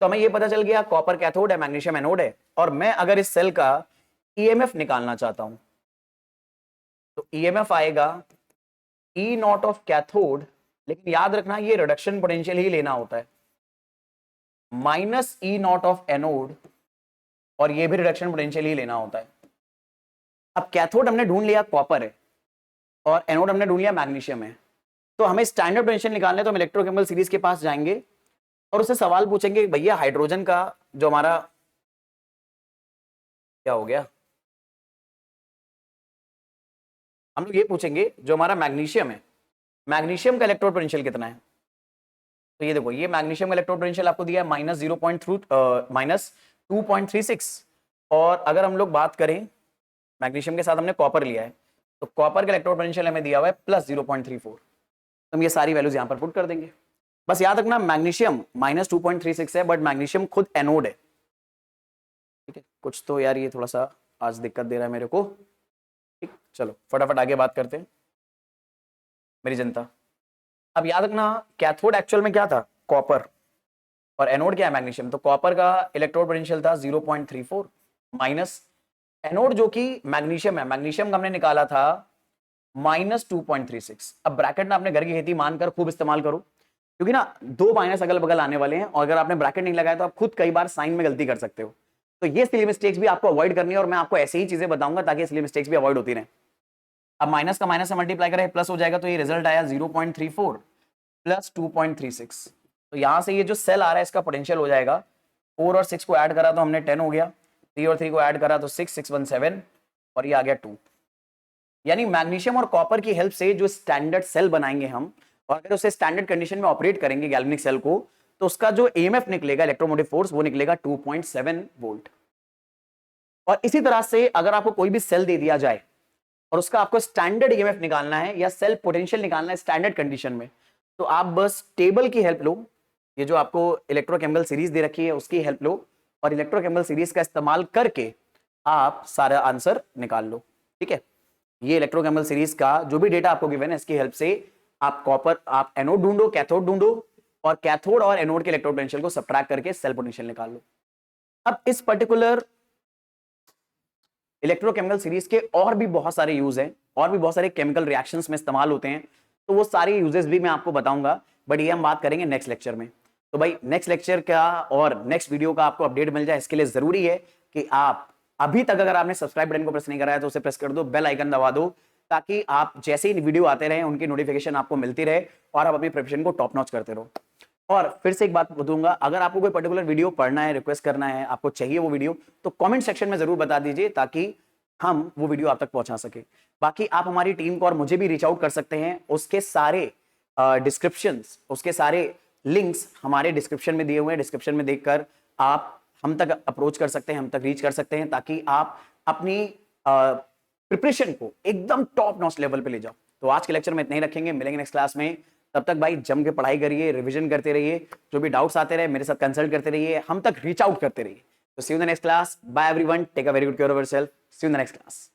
तो हमें ये पता चल गया कॉपर कैथोड है, मैग्नीशियम एनोड है, और मैं अगर इस सेल का ईएमएफ निकालना चाहता हूं तो ईएमएफ आएगा E0 ऑफ कैथोड, लेकिन याद रखना ये रिडक्शन पोटेंशियल ही लेना होता है, -E0 ऑफ एनोड, और ये भी रिडक्शन पोटेंशियल ही लेना होता है। अब कैथोड हमने ढूंढ लिया कॉपर है और एनोड हमने ढूंढ लिया मैग्नीशियम है, तो हमें स्टैंडर्ड पोटेंशियल निकालने तो हम इलेक्ट्रोकेमिकल सीरीज के पास जाएंगे और उससे सवाल पूछेंगे भैया हाइड्रोजन का जो हमारा क्या हो गया, हम लोग ये पूछेंगे जो हमारा मैग्नीशियम है, मैग्नीशियम का इलेक्ट्रोड पोटेंशियल कितना है। तो ये देखो, ये मैग्नीशियम का इलेक्ट्रोड पोटेंशियल आपको दिया है -2.36, और अगर हम लोग बात करें मैग्नीशियम के साथ हमने कॉपर लिया है, तो कॉपर का इलेक्ट्रोड पोटेंशियल हमें दिया हुआ है +0.34। तो हम ये सारी वैल्यूज यहां पर पुट कर देंगे। बस याद रखना मैग्नीशियम -2.36 है, बट मैग्नीशियम खुद एनोड है। ठीक है, कुछ तो यार ये थोड़ा सा आज दिक्कत दे रहा है मेरे को। ठीक, चलो फटाफट आगे बात करते हैं मेरी जनता। अब याद रखना कैथोड एक्चुअल में क्या था, कॉपर, और एनोड क्या है, मैग्नीशियम। तो कॉपर का इलेक्ट्रोड पोटेंशियल था 0.34 माइनस एनोड जो कि मैग्नीशियम है, मैग्नीशियम का हमने निकाला था -2.36। अब ब्रैकेट ना अपने घर की खेती मानकर खूब इस्तेमाल करो, क्योंकि ना दो माइनस अगल बगल आने वाले हैं, और अगर आपने ब्रैकेट नहीं लगाया तो आप खुद कई बार साइन में गलती कर सकते हो। तो ये सिली मिस्टेक्स भी आपको अवॉइड करनी है, और मैं आपको ऐसे ही चीजें बताऊंगा ताकि सिली मिस्टेक्स भी अवॉइड होती रहे। अब माइनस का माइनस से मल्टीप्लाई करें प्लस हो जाएगा, तो ये रिजल्ट आया 0.34 + 2.36। तो यहां से ये जो सेल आ रहा है इसका पोटेंशियल हो जाएगा 4 और 6 को ऐड करा तो हमने 10 हो गया, 3 और 3 को ऐड करा तो 6 6 1 7, और ये आ गया 2। यानी मैग्नीशियम और कॉपर की हेल्प से जो स्टैंडर्ड सेल बनाएंगे हम, और अगर उसे स्टैंडर्ड कंडीशन में ऑपरेट करेंगे गैल्वेनिक सेल को, तो उसका जो ईएमएफ निकलेगा, इलेक्ट्रोमोटिव फोर्स, वो निकलेगा 2.7 वोल्ट। और इसी तरह से अगर आपको कोई भी सेल दे दिया जाए और उसका आपको स्टैंडर्ड ईएमएफ निकालना है या सेल पोटेंशियल निकालना है स्टैंडर्ड कंडीशन में, तो आप बस टेबल की हेल्प लो, ये जो आपको इलेक्ट्रोकेमिकल सीरीज दे रखी है उसकी हेल्प लो, और इलेक्ट्रोकेमिकल सीरीज का इस्तेमाल करके आप सारा आंसर निकाल लो। ठीक है, ये इलेक्ट्रोकेमिकल सीरीज का जो भी डेटा आपको गिवन है इसकी हेल्प से आप कॉपर, आप एनोड ढूंढो, कैथोड ढूंढो, और कैथोड और एनोड के इलेक्ट्रोड पोटेंशियल को सब्ट्रैक्ट करके सेल पोटेंशियल निकाल लो। अब इस पर्टिकुलर इलेक्ट्रोकेमिकल सीरीज के और भी बहुत सारे यूज हैं, और भी बहुत सारे केमिकल रिएक्शंस में इस्तेमाल होते हैं, तो वो सारे यूजेस भी मैं आपको बताऊंगा, बट ये हम बात करेंगे नेक्स्ट लेक्चर में। तो भाई नेक्स्ट लेक्चर का और नेक्स्ट वीडियो का आपको अपडेट मिल जाए, इसके लिए जरूरी है कि आप अभी तक अगर आपने सब्सक्राइब बटन को प्रेस नहीं करा है तो उसे प्रेस कर दो, बेल आइकन दबा दो, ताकि आप जैसे ही वीडियो आते रहे उनकी नोटिफिकेशन आपको मिलती रहे और आप अपनी प्रिपरेशन को टॉप नॉच करते रहो। और फिर से एक बात बताऊंगा, अगर आपको कोई पर्टिकुलर वीडियो पढ़ना है, रिक्वेस्ट करना है, आपको चाहिए वो वीडियो, तो कमेंट सेक्शन में जरूर बता दीजिए ताकि हम वो वीडियो आप तक पहुंचा सके। बाकी आप हमारी टीम को और मुझे भी रीच आउट कर सकते हैं, उसके सारे डिस्क्रिप्शंस, उसके सारे लिंक्स हमारे डिस्क्रिप्शन में दिए हुए हैं, डिस्क्रिप्शन में देखकर आप हम तक अप्रोच कर सकते हैं, हम तक रीच कर सकते हैं, ताकि आप अपनी प्रिपरेशन को एकदम टॉप नॉच लेवल पे ले जाओ। तो आज के लेक्चर में इतना ही रखेंगे, मिलेंगे नेक्स्ट क्लास में। तब तक भाई जम के पढ़ाई करिए, रिवीजन करते रहिए, जो भी डाउट्स आते रहे मेरे साथ कंसल्ट करते रहिए, हम तक रीच आउट करते रहिए। So see you in the next class. Bye everyone. Take a very good care of yourself. See you in the next class.